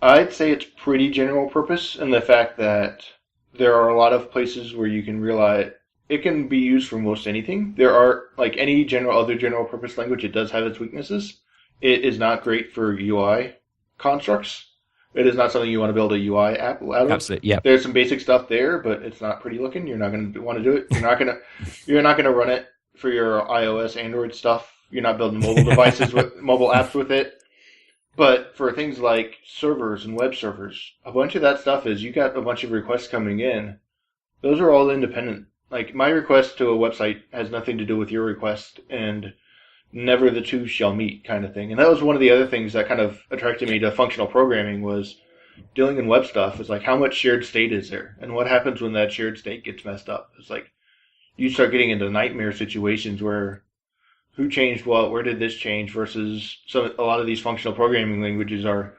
I'd say it's pretty general purpose in the fact that there are a lot of places where you can realize it can be used for most anything. There are, like any other general purpose language, it does have its weaknesses. It is not great for UI constructs. It is not something you want to build a UI app out of. Absolutely, yeah. There's some basic stuff there, but it's not pretty looking. You're not going to want to do it. You're not going to run it for your iOS, Android stuff. You're not building mobile devices with mobile apps with it. But for things like servers and web servers, a bunch of that stuff is you got a bunch of requests coming in. Those are all independent. Like my request to a website has nothing to do with your request, and never the two shall meet kind of thing. And that was one of the other things that kind of attracted me to functional programming, was dealing in web stuff. It's like, how much shared state is there? And what happens when that shared state gets messed up? It's like, you start getting into nightmare situations where who changed what, where did this change, versus a lot of these functional programming languages are,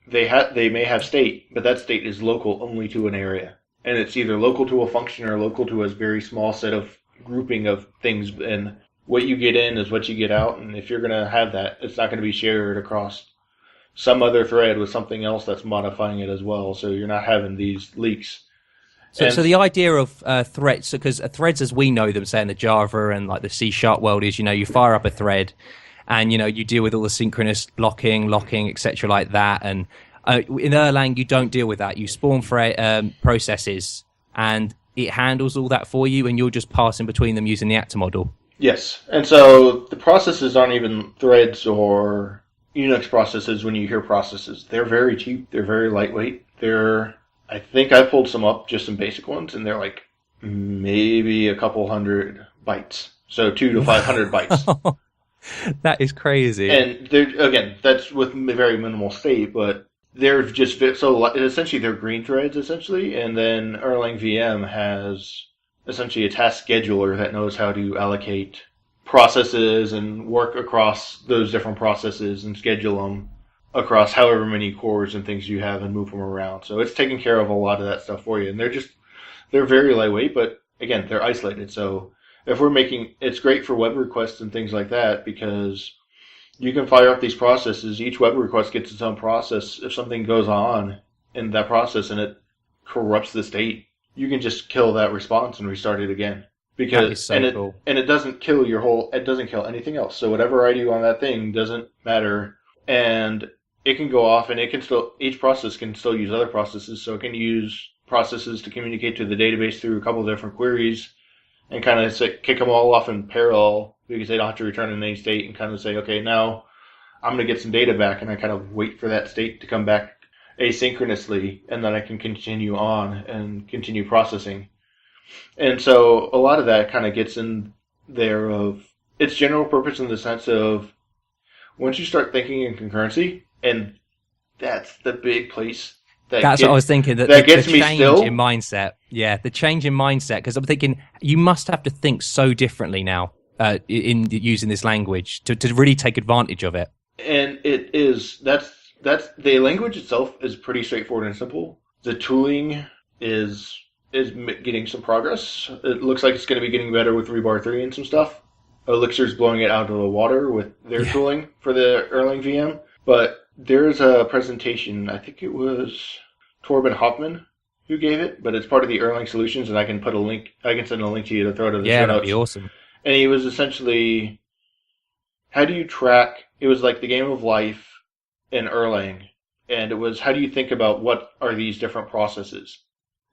they may have state, but that state is local only to an area. And it's either local to a function or local to a very small set of grouping of things. And what you get in is what you get out, and if you're going to have that, it's not going to be shared across some other thread with something else that's modifying it as well, so you're not having these leaks. So the idea of threads, because threads as we know them, say in the Java and like the C# world, is, you fire up a thread and, you deal with all the synchronous blocking, locking, etc. like that. And in Erlang, you don't deal with that. You spawn processes and it handles all that for you, and you're just passing between them using the actor model. Yes, and so the processes aren't even threads or Unix processes. When you hear processes, they're very cheap, they're very lightweight, I think I pulled some up, just some basic ones, and they're like maybe a couple hundred bytes. So 200 to 500 bytes. That is crazy. And again, that's with very minimal state, but they're just so essentially they're green threads essentially, and then Erlang VM has essentially a task scheduler that knows how to allocate processes and work across those different processes and schedule them across however many cores and things you have and move them around. So it's taking care of a lot of that stuff for you. And they're very lightweight, but again, they're isolated. So if it's great for web requests and things like that, because you can fire up these processes. Each web request gets its own process. If something goes on in that process and it corrupts the state, you can just kill that response and restart it again. That is so cool. And it doesn't kill it doesn't kill anything else. So whatever I do on that thing doesn't matter. And it can go off, and each process can still use other processes, so it can use processes to communicate to the database through a couple of different queries and kind of kick them all off in parallel because they don't have to return in any state, and kind of say, okay, now I'm going to get some data back, and I kind of wait for that state to come back asynchronously, and then I can continue on and continue processing. And so a lot of that kind of gets in there of its general purpose in the sense of once you start thinking in concurrency, and that's the big place. That's what I was thinking. That gets me change still. in mindset. Yeah, the change in mindset. Because I'm thinking you must have to think so differently now in using this language to really take advantage of it. And it is. That's the language itself is pretty straightforward and simple. The tooling is getting some progress. It looks like it's going to be getting better with Rebar 3 and some stuff. Elixir's blowing it out of the water with their tooling for the Erlang VM. But there's a presentation, I think it was Torben Hoffman who gave it, but it's part of the Erlang Solutions, and I can send a link to you to throw it in the show notes. Yeah, that'd be awesome. And he was essentially, how do you track, it was like the game of life in Erlang, and it was, how do you think about what are these different processes?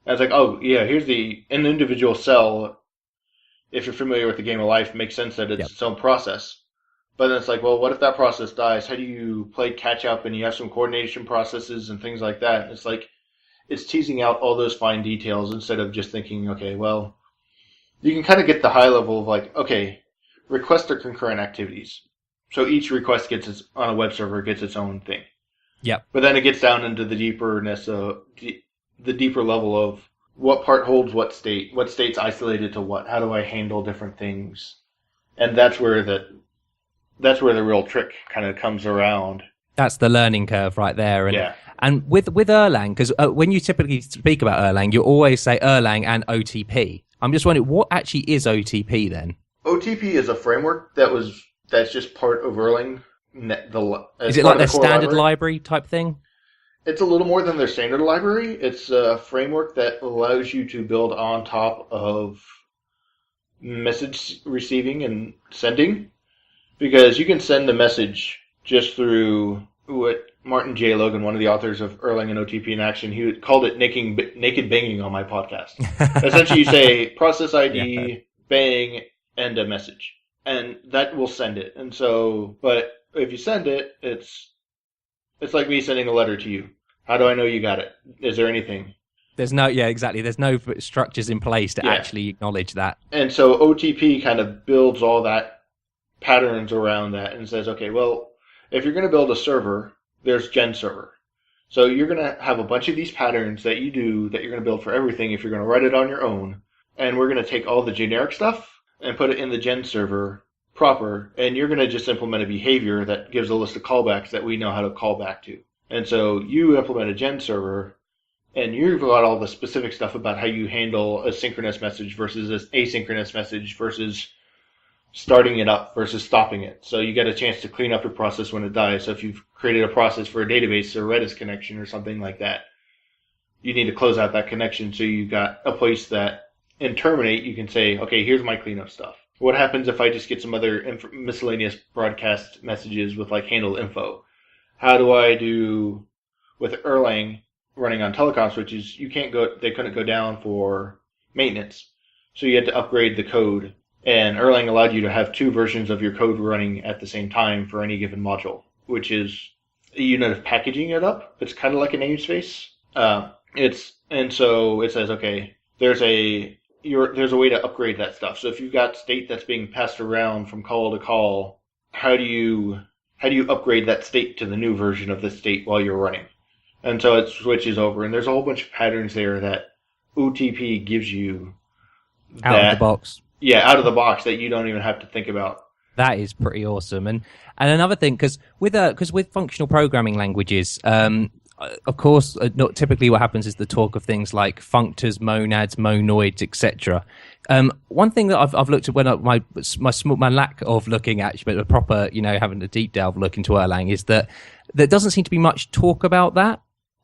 And I was like, oh, yeah, here's an individual cell, if you're familiar with the game of life, makes sense that it's its own process. But then it's like, well, what if that process dies? How do you play catch up and you have some coordination processes and things like that? And it's like, it's teasing out all those fine details instead of just thinking, okay, well, you can kind of get the high level of like, okay, requests are concurrent activities. So each request on a web server gets its own thing. Yep. But then it gets down into the deeperness of the deeper level of what part holds what state's isolated to what, how do I handle different things? And that's where the real trick kind of comes around. That's the learning curve right there. And with Erlang, because when you typically speak about Erlang, you always say Erlang and OTP. I'm just wondering, what actually is OTP then? OTP is a framework that's just part of Erlang. Is it like their standard library type thing? It's a little more than their standard library. It's a framework that allows you to build on top of message receiving and sending. Because you can send a message just through what Martin J. Logan, one of the authors of Erlang and OTP in Action, he called it naked banging on my podcast. Essentially, you say process ID, bang, and a message. And that will send it. And so, but if you send it, it's like me sending a letter to you. How do I know you got it? Is there anything? There's no structures in place to actually acknowledge that. And so OTP kind of builds all that patterns around that and says, okay, well, if you're going to build a server, there's gen server. So you're going to have a bunch of these patterns that you do that you're going to build for everything if you're going to write it on your own. And we're going to take all the generic stuff and put it in the gen server proper. And you're going to just implement a behavior that gives a list of callbacks that we know how to call back to. And so you implement a gen server, and you've got all the specific stuff about how you handle a synchronous message versus an asynchronous message versus starting it up versus stopping it. So you get a chance to clean up your process when it dies. So if you've created a process for a database or Redis connection or something like that, you need to close out that connection. So you got a place that in terminate, you can say, okay, here's my cleanup stuff. What happens if I just get some other miscellaneous broadcast messages with like handle info? How do I do with Erlang running on telecom switches? They couldn't go down for maintenance. So you had to upgrade the code. And Erlang allowed you to have 2 versions of your code running at the same time for any given module, which is a unit of packaging it up. It's kind of like a namespace. And so it says, okay, there's a way to upgrade that stuff. So if you've got state that's being passed around from call to call, how do you upgrade that state to the new version of the state while you're running? And so it switches over, and there's a whole bunch of patterns there that OTP gives you out of the box. Yeah, out of the box that you don't even have to think about. That is pretty awesome. And another thing, because with functional programming languages, of course, not typically what happens is the talk of things like functors, monads, monoids, etc. One thing that I've looked at when my lack of looking at, but a proper, having a deep delve look into Erlang, is that there doesn't seem to be much talk about that.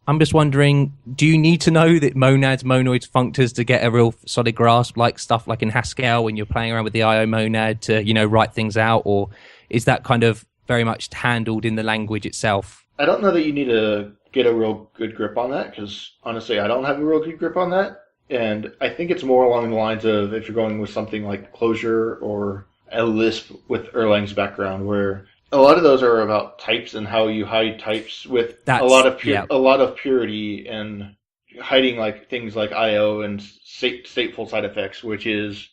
I'm just wondering, do you need to know that monads, monoids, functors to get a real solid grasp, like stuff like in Haskell when you're playing around with the IO monad to, write things out, or is that kind of very much handled in the language itself? I don't know that you need to get a real good grip on that, because honestly, I don't have a real good grip on that. And I think it's more along the lines of if you're going with something like Clojure or a Lisp with Erlang's background, where a lot of those are about types and how you hide types with a lot of purity and hiding like things like IO and stateful side effects, which is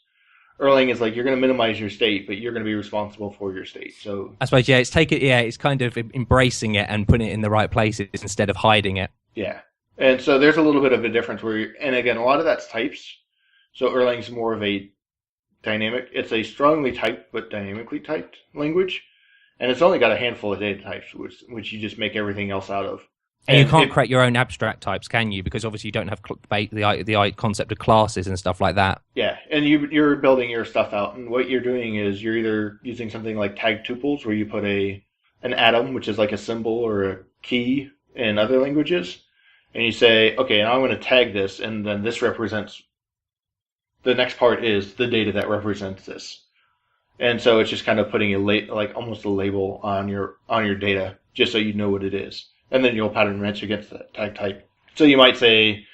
Erlang is like you're going to minimize your state, but you're going to be responsible for your state. So I suppose it's kind of embracing it and putting it in the right places instead of hiding it. Yeah, and so there's a little bit of a difference and again, a lot of that's types. So Erlang's more of a dynamic. It's a strongly typed but dynamically typed language. And it's only got a handful of data types, which you just make everything else out of. And you can't create your own abstract types, can you? Because obviously you don't have the concept of classes and stuff like that. Yeah, and you're building your stuff out. And what you're doing is you're either using something like tag tuples, where you put an atom, which is like a symbol or a key in other languages. And you say, okay, now I'm going to tag this, and then this represents... The next part is the data that represents this. And so it's just kind of putting almost a label on your data, just so you know what it is. And then you'll pattern match against that tag type. So you might say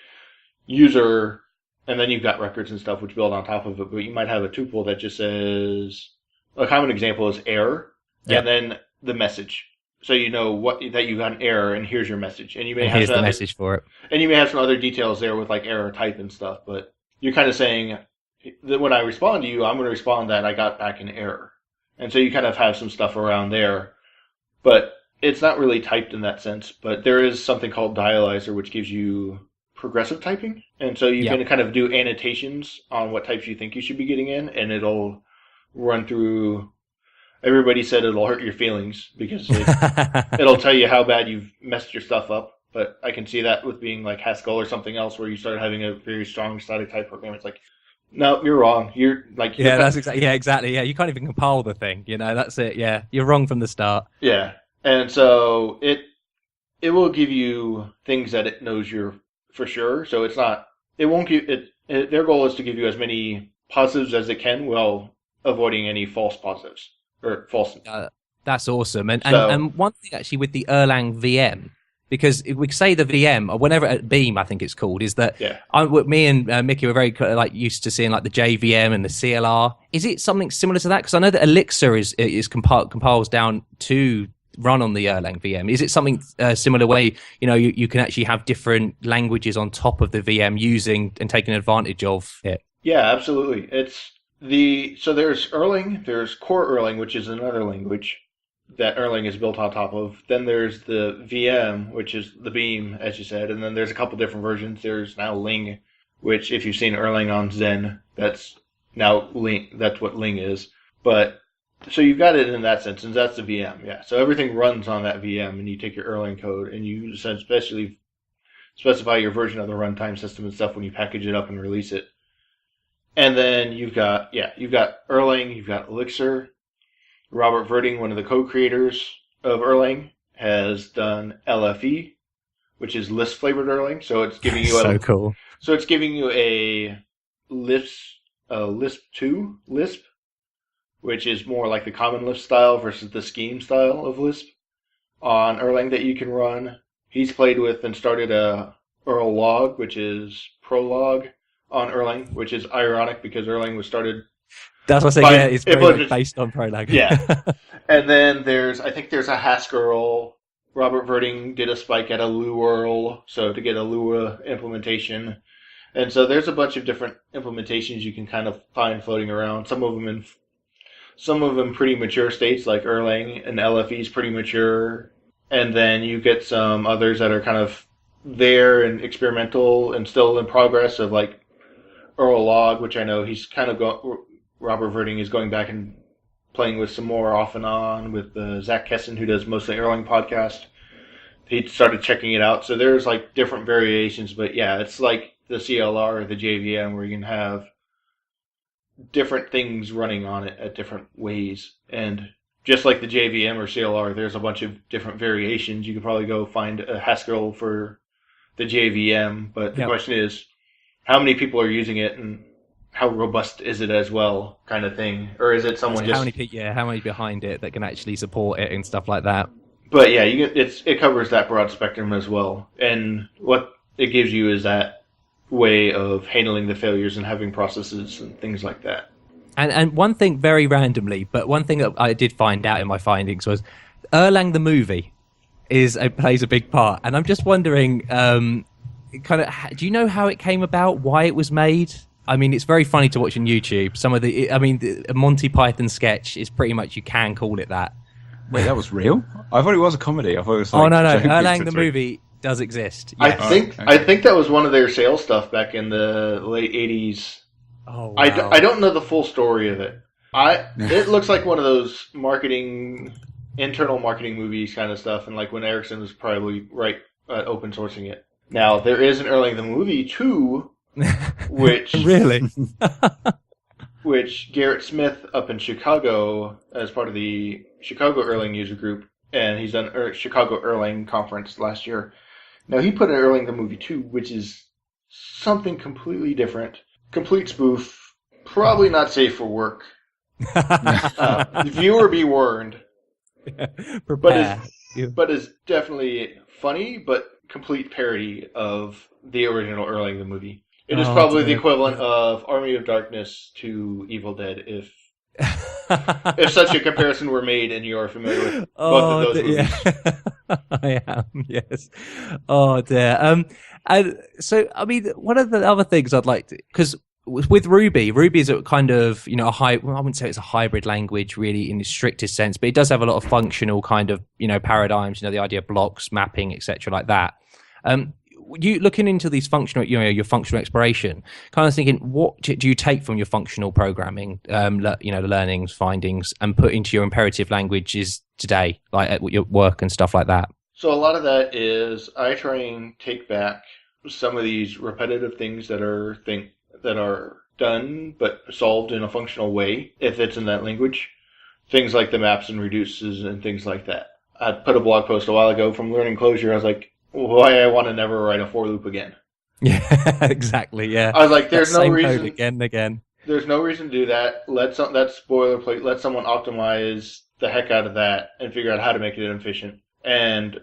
user, and then you've got records and stuff which build on top of it, but you might have a tuple that just says, a common example is error, and then the message. So you know that you got an error, and here's your message. And you may have the message for it. And you may have some other details there with like error type and stuff, but you're kind of saying that when I respond to you, I'm going to respond that I got back an error. And so you kind of have some stuff around there. But it's not really typed in that sense. But there is something called dialyzer, which gives you progressive typing. And so you can kind of do annotations on what types you think you should be getting in. And it'll run through... Everybody said it'll hurt your feelings because it'll tell you how bad you've messed your stuff up. But I can see that with being like Haskell or something else where you start having a very strong static type program. It's like, no, you're wrong. You're like, exactly. Yeah, you can't even compile the thing. That's it. Yeah, you're wrong from the start. Yeah, and so it will give you things that it knows you're for sure. So it's not. It won't give it. Their goal is to give you as many positives as it can, while avoiding any false positives or false. That's awesome. And one thing actually with the Erlang VM. Because we say the VM, or whenever Beam, I think it's called, is that me and Mickey were very used to seeing like the JVM and the CLR. Is it something similar to that? Because I know that Elixir is compiles down to run on the Erlang VM. Is it something similar way? You can actually have different languages on top of the VM using and taking advantage of it. Yeah, absolutely. So there's Erlang, there's core Erlang, which is another language that Erlang is built on top of. Then there's the VM, which is the Beam, as you said, and then there's a couple different versions. There's now Ling, which if you've seen Erlang on Zen, that's now Ling. That's what Ling is. But so you've got it in that sense, and that's the VM. Yeah. So everything runs on that VM, and you take your Erlang code and you especially specify your version of the runtime system and stuff when you package it up and release it. And then you've got Erlang, you've got Elixir. Robert Verding, one of the co-creators of Erlang, has done LFE, which is Lisp flavored Erlang. So it's giving you cool. So it's giving you a Lisp 2 Lisp, which is more like the common Lisp style versus the scheme style of Lisp on Erlang that you can run. He's played with and started a Erlog, which is Prolog on Erlang, which is ironic because Erlang was started. That's what I say. Yeah, it's very much based on Prolog. Yeah, and then I think there's a Haskell. Robert Verding did a spike at a LueUrl, so to get a Lua implementation. And so there's a bunch of different implementations you can kind of find floating around. Some of them pretty mature states like Erlang, and LFE is pretty mature. And then you get some others that are kind of there and experimental and still in progress of like Erlog, which I know he's kind of Robert Verding is going back and playing with some more off and on with Zach Kesson, who does mostly Erlang podcast. He started checking it out. So there's like different variations, but yeah, it's like the CLR or the JVM where you can have different things running on it at different ways. And just like the JVM or CLR, there's a bunch of different variations. You could probably go find a Haskell for the JVM, but the question is, how many people are using it and how robust is it as well, kind of thing? Or is it someone how many behind it that can actually support it and stuff like that? But yeah, it covers that broad spectrum as well. And what it gives you is that way of handling the failures and having processes and things like that. And one thing very randomly, but one thing that I did find out in my findings was Erlang the movie plays a big part. And I'm just wondering, do you know how it came about, why it was made? I mean, it's very funny to watch on YouTube. A Monty Python sketch is pretty much, you can call it that. Wait, that was real? I thought it was a comedy. I thought it was like... Oh, no. Erlang the movie does exist. Yes. I think that was one of their sales stuff back in the late 80s. Oh, wow. I don't know the full story of it. It looks like one of those internal marketing movies kind of stuff, and like when Ericsson was probably open sourcing it. Now, there is an Erlang the movie too, which really, which Garrett Smith up in Chicago as part of the Chicago Erlang user group, and he's done Chicago Erlang conference last year. Now he put an Erlang the movie too, which is something completely different, complete spoof, probably not safe for work. Viewer be warned. Prepare. But is definitely funny, but complete parody of the original Erlang the movie. It is probably the equivalent of Army of Darkness to Evil Dead, if such a comparison were made and you are familiar with both of those movies. Yeah. I am, yes. Oh, dear. And so, I mean, one of the other things I'd like to... Because with Ruby is a kind of, I wouldn't say it's a hybrid language really in the strictest sense, but it does have a lot of functional kind of, paradigms, the idea of blocks, mapping, etc. like that. You looking into these functional, your functional exploration, kind of thinking, what do you take from your functional programming, learnings, findings, and put into your imperative languages today, like at your work and stuff like that? So a lot of that is I try and take back some of these repetitive things that are done but solved in a functional way, if it's in that language. Things like the maps and reduces and things like that. I put a blog post a while ago from learning Clojure. I was like, why I want to never write a for loop again. Yeah, exactly, yeah. I was like, there's no reason. Code again and again. There's no reason to do that. That's boilerplate. Let someone optimize the heck out of that and figure out how to make it efficient. And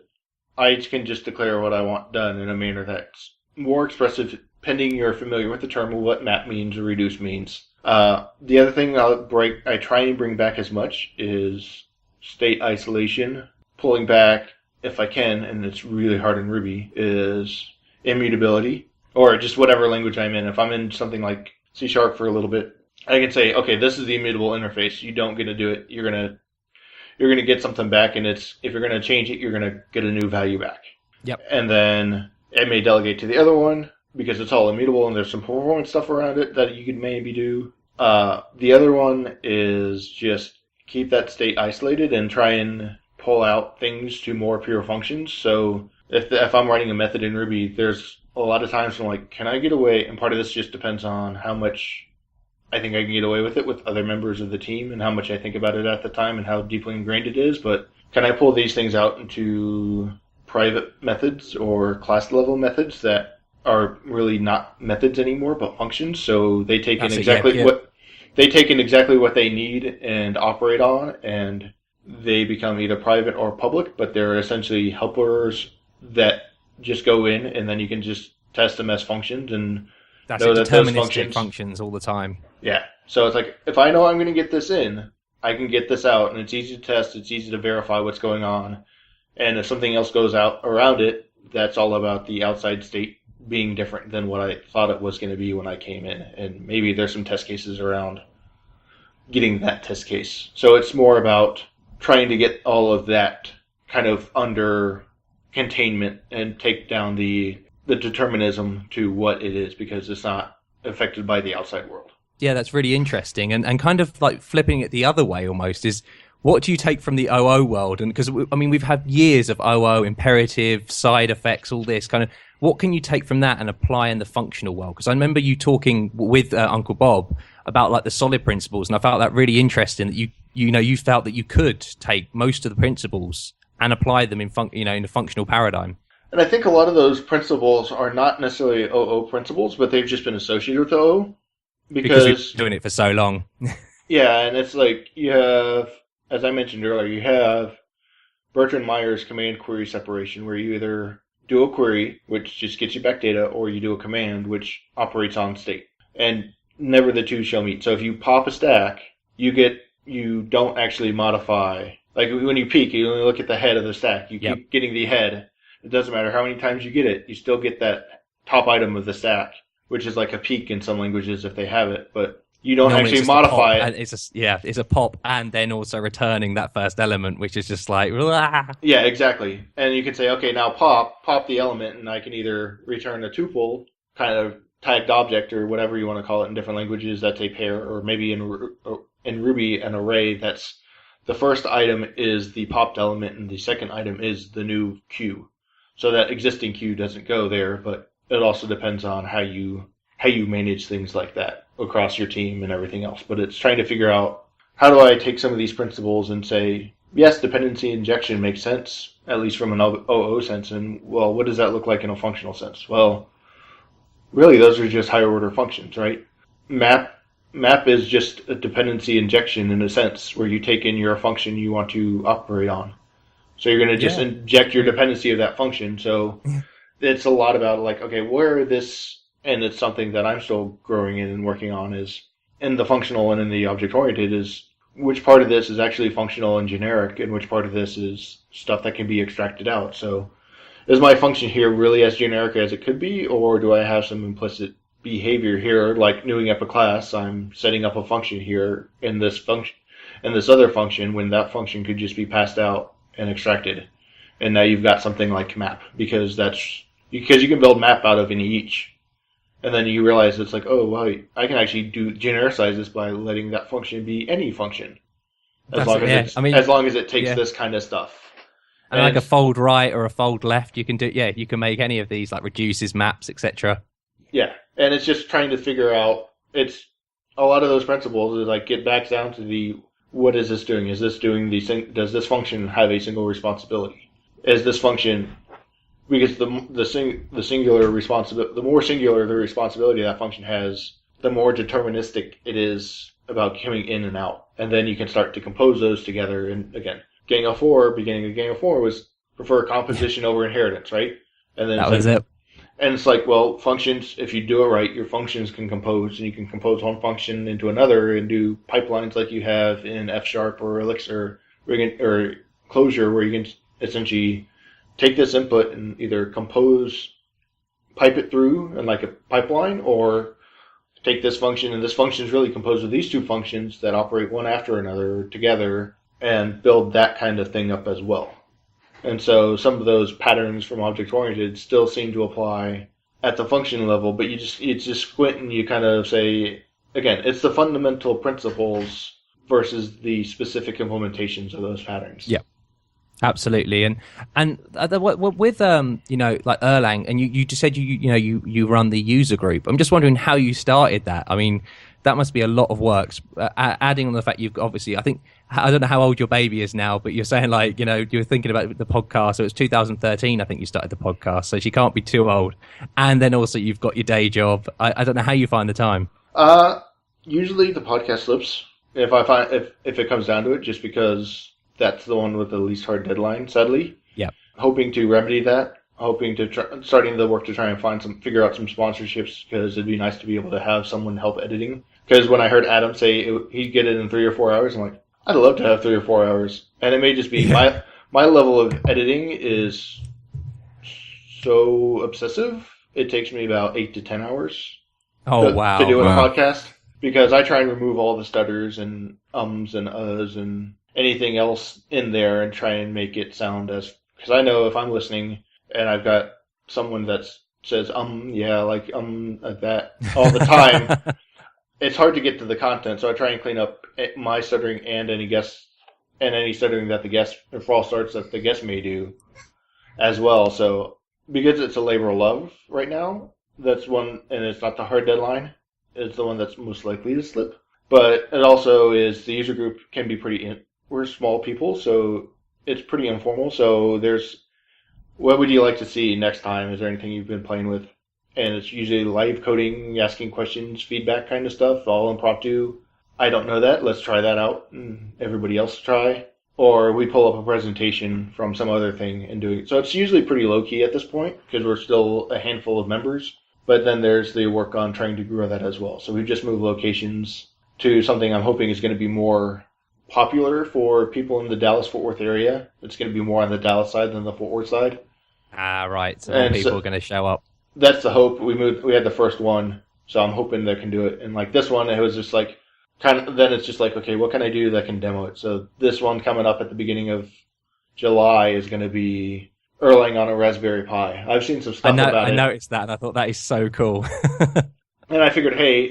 I can just declare what I want done in a manner that's more expressive, pending you're familiar with the term of what map means or reduce means. The other thing I try and bring back as much is state isolation. Pulling back, if I can, and it's really hard in Ruby, is immutability, or just whatever language I'm in. If I'm in something like C# for a little bit, I can say, okay, this is the immutable interface. You don't get to do it. You're gonna get something back, and if you're gonna change it, you're gonna get a new value back. Yep. And then it may delegate to the other one because it's all immutable, and there's some performance stuff around it that you could maybe do. The other one is just keep that state isolated and try and pull out things to more pure functions. So if I'm writing a method in Ruby, there's a lot of times I'm like, can I get away? And part of this just depends on how much I think I can get away with it with other members of the team and how much I think about it at the time and how deeply ingrained it is. But can I pull these things out into private methods or class level methods that are really not methods anymore but functions? So they take in exactly what they need and operate on, and they become either private or public, but they're essentially helpers that just go in, and then you can just test them as functions and That's know it, that those deterministic functions all the time. Yeah. So it's like, if I know I'm going to get this in, I can get this out, and it's easy to test, it's easy to verify what's going on. And if something else goes out around it, that's all about the outside state being different than what I thought it was going to be when I came in. And maybe there's some test cases around getting that test case. So it's more about trying to get all of that kind of under containment and take down the determinism to what it is, because it's not affected by the outside world. Yeah, that's really interesting. And kind of like flipping it the other way almost is, what do you take from the OO world? And because, I mean, we've had years of OO, imperative, side effects, all this kind of, what can you take from that and apply in the functional world? Because I remember you talking with Uncle Bob about like the solid principles, and I found that really interesting that you felt that you could take most of the principles and apply them in in the functional paradigm. And I think a lot of those principles are not necessarily OO principles, but they've just been associated with OO because we've been doing it for so long. Yeah, and it's like you have, as I mentioned earlier, you have Bertrand Meyer's command query separation, where you either do a query, which just gets you back data, or you do a command, which operates on state. And never the two shall meet. So if you pop a stack, you don't actually modify. Like when you peek, you only look at the head of the stack. You keep getting the head. It doesn't matter how many times you get it. You still get that top item of the stack, which is like a peek in some languages if they have it. But you don't actually modify it. It's a pop, and then also returning that first element, which is just like, yeah, exactly. And you can say, okay, now pop the element, and I can either return a tuple, kind of tagged object or whatever you want to call it in different languages. That's a pair, or maybe in Ruby an array. That's the first item is the popped element, and the second item is the new queue. So that existing queue doesn't go there, but it also depends on how you manage things like that across your team and everything else. But it's trying to figure out, how do I take some of these principles and say, yes, dependency injection makes sense, at least from an OO sense, and, well, what does that look like in a functional sense? Well, really, those are just higher order functions, right? Map is just a dependency injection in a sense, where you take in your function you want to operate on. So you're going to just inject your dependency of that function. So it's a lot about like, okay, where this, and it's something that I'm still growing in and working on, is in the functional and in the object-oriented, is which part of this is actually functional and generic, and which part of this is stuff that can be extracted out. So is my function here really as generic as it could be, or do I have some implicit behavior here, like newing up a class? I'm setting up a function here in this function, and this other function, when that function could just be passed out and extracted. And now you've got something like map, because you can build map out of any each. And then you realize it's like, oh, well, I can actually genericize this by letting that function be any function. As long as it takes this kind of stuff. And like a fold right or a fold left, you can make any of these, like reduces, maps, etc. Yeah, and it's just trying to figure out, it's a lot of those principles is like, get back down to what is this doing? Is this doing does this function have a single responsibility? Is this function, because the singular responsibility, the more singular the responsibility that function has, the more deterministic it is about coming in and out. And then you can start to compose those together. And again, beginning of Gang of 4 was prefer composition over inheritance, right? And then that was it. And it's like, well, functions, if you do it right, your functions can compose, and you can compose one function into another and do pipelines like you have in F# or Elixir or Clojure, where you can essentially take this input and either pipe it through in like a pipeline, or take this function, and this function is really composed of these two functions that operate one after another together, and build that kind of thing up as well. And so some of those patterns from object-oriented still seem to apply at the function level, but you just squint and you kind of say, again, it's the fundamental principles versus the specific implementations of those patterns. Yeah, absolutely. And with like Erlang, and you just said you run the user group. I'm just wondering how you started that. I mean, that must be a lot of work. Adding on the fact you've obviously, I don't know how old your baby is now, but you're saying like, you're thinking about the podcast. So it's 2013, I think you started the podcast. So she can't be too old. And then also you've got your day job. I don't know how you find the time. Usually the podcast slips if it comes down to it, just because that's the one with the least hard deadline, sadly. Yeah. Hoping to remedy that. Starting the work to try and figure out some sponsorships, because it'd be nice to be able to have someone help editing. Because when I heard Adam say he'd get it in 3 or 4 hours, I'm like, I'd love to have 3 or 4 hours. And it may just be my level of editing is so obsessive. It takes me about 8 to 10 hours. Oh, wow. To do a podcast, because I try and remove all the stutters and ums and uhs and anything else in there and try and make it sound because I know if I'm listening and I've got someone that says like that all the time, it's hard to get to the content. So I try and clean up my stuttering and any stuttering that the guest, or false starts that the guest may do as well. So because it's a labor of love right now, that's one, and it's not the hard deadline. It's the one that's most likely to slip. But it also is, the user group can be we're small people, so it's pretty informal. So what would you like to see next time? Is there anything you've been playing with? And it's usually live coding, asking questions, feedback kind of stuff, all impromptu. I don't know that. Let's try that out, and everybody else try. Or we pull up a presentation from some other thing and do it. So it's usually pretty low-key at this point, because we're still a handful of members. But then there's the work on trying to grow that as well. So we've just moved locations to something I'm hoping is going to be more popular for people in the Dallas-Fort Worth area. It's going to be more on the Dallas side than the Fort Worth side. Ah, right. So more people are going to show up. That's the hope. We had the first one, so I'm hoping they can do it. And like this one, it was just like, then it's just like, okay, what can I do that can demo it? So this one coming up at the beginning of July is going to be Erlang on a Raspberry Pi. I've seen some stuff about it. I noticed that, and I thought that is so cool. And I figured, hey,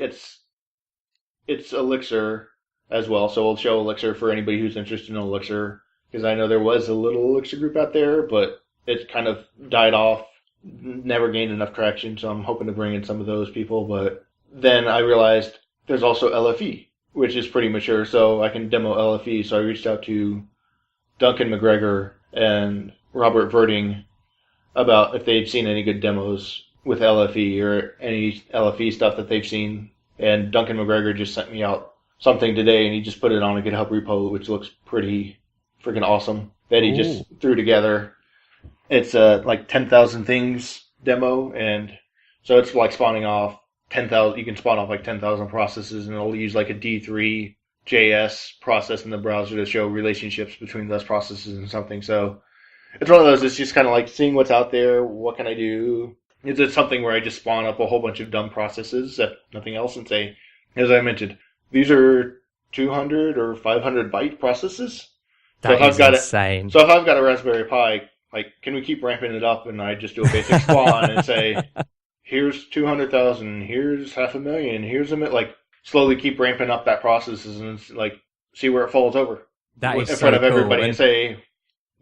it's Elixir as well, so we'll show Elixir for anybody who's interested in Elixir, because I know there was a little Elixir group out there, but it kind of died off, never gained enough traction, so I'm hoping to bring in some of those people. But then I realized there's also LFE, which is pretty mature, so I can demo LFE. So I reached out to Duncan McGregor and Robert Verding about if they'd seen any good demos with LFE or any LFE stuff that they've seen. And Duncan McGregor just sent me out something today, and he just put it on a GitHub repo, which looks pretty freaking awesome, that he just threw together. It's like 10,000 things demo, and so it's like spawning off 10,000. You can spawn off like 10,000 processes, and it'll use like a D3 JS process in the browser to show relationships between those processes and something. So it's one of those. It's just kind of like seeing what's out there. What can I do? Is it something where I just spawn up a whole bunch of dumb processes, nothing else, and say, as I mentioned, these are 200 or 500 byte processes? That is insane. So if I've got a Raspberry Pi, like, can we keep ramping it up, and I just do a basic spawn and say, here's 200,000, here's 500,000, here's a million, like, slowly keep ramping up that processes and like see where it falls over. That is in front of cool. everybody and say,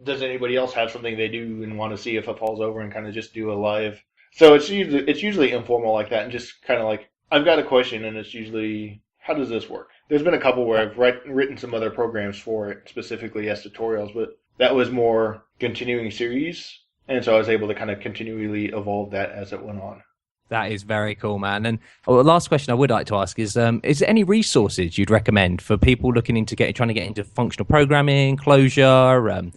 does anybody else have something they do and want to see if it falls over, and kind of just do a live. So it's usually informal like that, and just kind of like, I've got a question, and it's usually, how does this work? There's been a couple where I've written some other programs for it, specifically as tutorials, but that was more continuing series, and so I was able to kind of continually evolve that as it went on. That is very cool, man. And the last question I would like to ask is there any resources you'd recommend for people looking trying to get into functional programming, Clojure,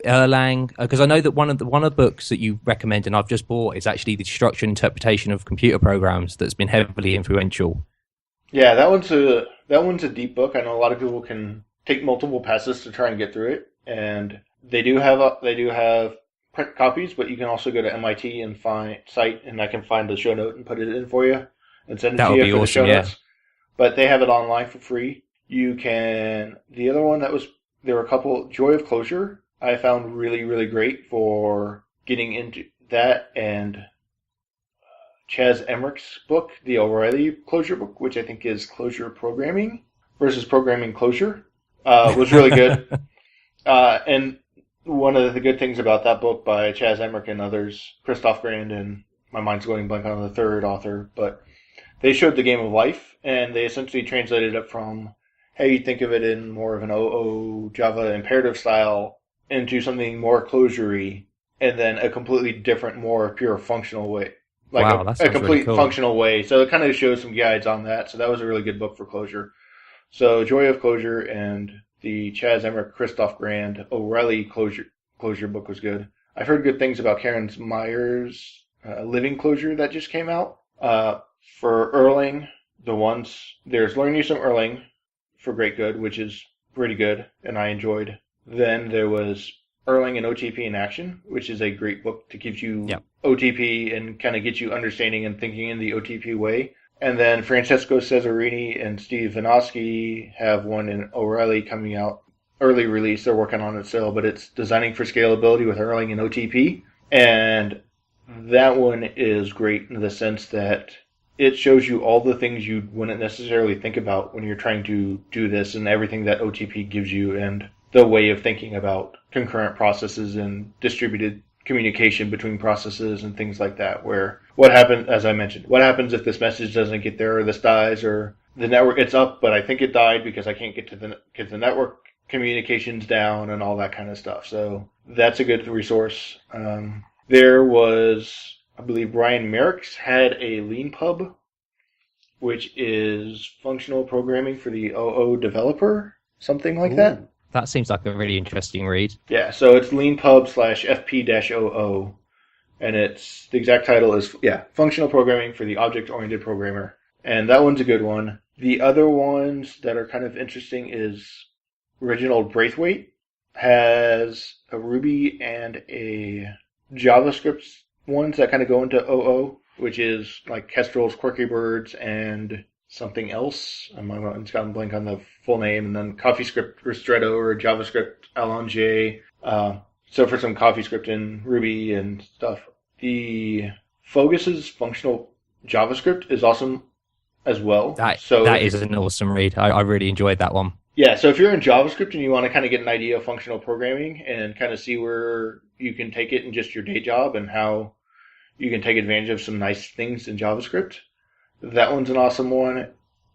Erlang? Because I know that one of the books that you recommend, and I've just bought, is actually the Structured Interpretation of Computer Programs, that's been heavily influential. Yeah, that one's a deep book. I know a lot of people can take multiple passes to try and get through it, and they do have print copies, but you can also go to MIT and find site, and I can find the show note and put it in for you and send it to you for the show notes. But they have it online for free. You can. The other one there were a couple. Joy of Clojure I found really, really great for getting into that, and Chaz Emmerich's book, the O'Reilly Clojure book, which I think is Clojure Programming versus Programming Clojure, was really good. And one of the good things about that book by Chaz Emmerich and others, Christoph Grand, and my mind's going blank on the third author, but they showed the game of life, and they essentially translated it from how you think of it in more of an OO Java imperative style into something more Clojure-y, and then a completely different, more pure functional way. Like Wow, that a sounds complete really cool. functional way. So it kind of shows some guides on that. So that was a really good book for Clojure. So Joy of Clojure and the Chaz Emmerich Christoph Grand O'Reilly Clojure book was good. I've heard good things about Karen Meyer's Living Clojure that just came out. For Erlang, there's Learn You Some Erlang for Great Good, which is pretty good, and I enjoyed. Then there was Erlang and OTP in Action, which is a great book to teach you OTP and kind of get you understanding and thinking in the OTP way. And then Francesco Cesarini and Steve Vinoski have one in O'Reilly coming out, early release. They're working on it still, but it's Designing for Scalability with Erlang and OTP. And that one is great in the sense that it shows you all the things you wouldn't necessarily think about when you're trying to do this, and everything that OTP gives you, and the way of thinking about concurrent processes and distributed communication between processes and things like that, where what happens, as I mentioned, what happens if this message doesn't get there, or this dies, or the network, it's up, but I think it died because I can't get to the network communications down, and all that kind of stuff. So that's a good resource. There was, I believe, Brian Merrick's had a Lean Pub, which is functional programming for the OO developer, something like that. That seems like a really interesting read. Yeah, so it's leanpub/fp-oo, and it's, the exact title is, Functional Programming for the Object-Oriented Programmer. And that one's a good one. The other ones that are kind of interesting is Reginald Braithwaite has a Ruby and a JavaScript ones that kind of go into OO, which is like Kestrel's Quirky Birds and something else. It's gotten blank on the full name. And then CoffeeScript Ristretto or JavaScript Allongé. So for some CoffeeScript in Ruby and stuff. The Fogus's Functional JavaScript is awesome as well. That is an awesome read. I really enjoyed that one. Yeah, so if you're in JavaScript and you want to kind of get an idea of functional programming and kind of see where you can take it in just your day job and how you can take advantage of some nice things in JavaScript, that one's an awesome one.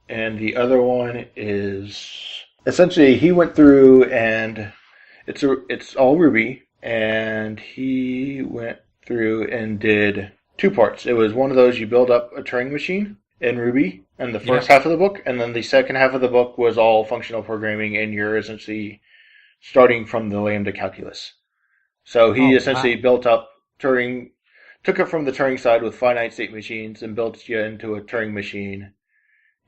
And the other one is, essentially, he went through and it's all Ruby, and he went through and did 2 parts. It was one of those, you build up a Turing machine in Ruby, and the first half of the book, and then the second half of the book was all functional programming, and you're essentially starting from the Lambda calculus. So he essentially built up Turing, took it from the Turing side with finite state machines and built you into a Turing machine.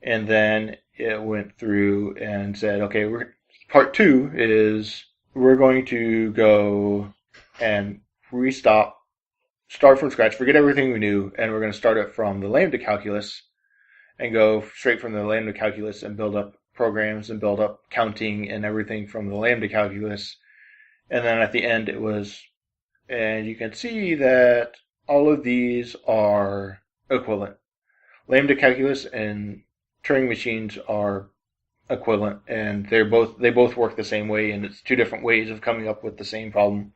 And then it went through and said, okay, part 2 is we're going to go and start from scratch, forget everything we knew, and we're going to start it from the Lambda calculus and go straight from the Lambda calculus and build up programs and build up counting and everything from the Lambda calculus. And then at the end it was, and you can see that all of these are equivalent. Lambda calculus and Turing machines are equivalent, and they both work the same way, and it's 2 different ways of coming up with the same problem.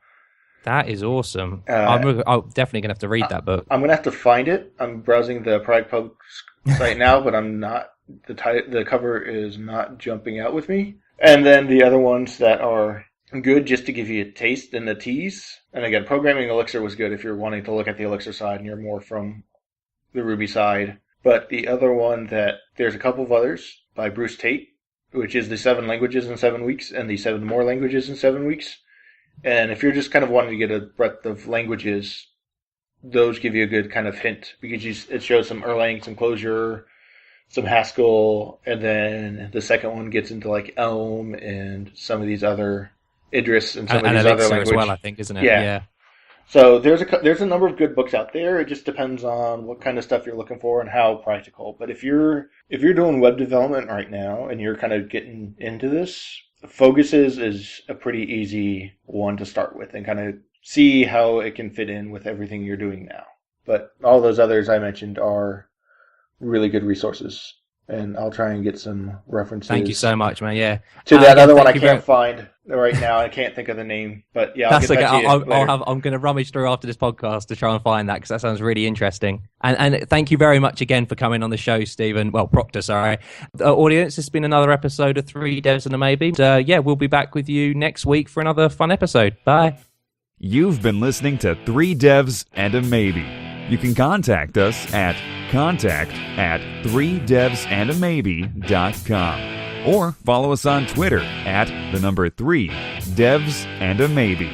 That is awesome. I'm definitely going to have to read that book. I'm going to have to find it. I'm browsing the Prague Pub site now, but I'm not. The cover is not jumping out with me. And then the other ones that are good, just to give you a taste and a tease. And again, Programming Elixir was good if you're wanting to look at the Elixir side and you're more from the Ruby side. But the other one there's a couple of others by Bruce Tate, which is the 7 languages in 7 weeks and the 7 more languages in 7 weeks. And if you're just kind of wanting to get a breadth of languages, those give you a good kind of hint, because it shows some Erlang, some Clojure, some Haskell, and then the second one gets into like Elm and some of these other Idris and some of these other languages as well, I think, isn't it? Yeah. So there's a number of good books out there. It just depends on what kind of stuff you're looking for and how practical. But if you're doing web development right now and you're kind of getting into this, Fogus's is a pretty easy one to start with and kind of see how it can fit in with everything you're doing now. But all those others I mentioned are really good resources. and I'll try and get some references. Thank you so much, man. Yeah. To that again, other one I thank you can't find right now. I can't think of the name, but yeah, I'll That's get okay. that to you later. I'm going to rummage through after this podcast to try and find that, because that sounds really interesting. And thank you very much again for coming on the show, Stephen. Well, Proctor, sorry. Audience, this has been another episode of 3 Devs and a Maybe. Yeah, we'll be back with you next week for another fun episode. Bye. You've been listening to 3 Devs and a Maybe. You can contact us at contact@3devsandamaybe.com or follow us on Twitter at 3 Devs and a Maybe.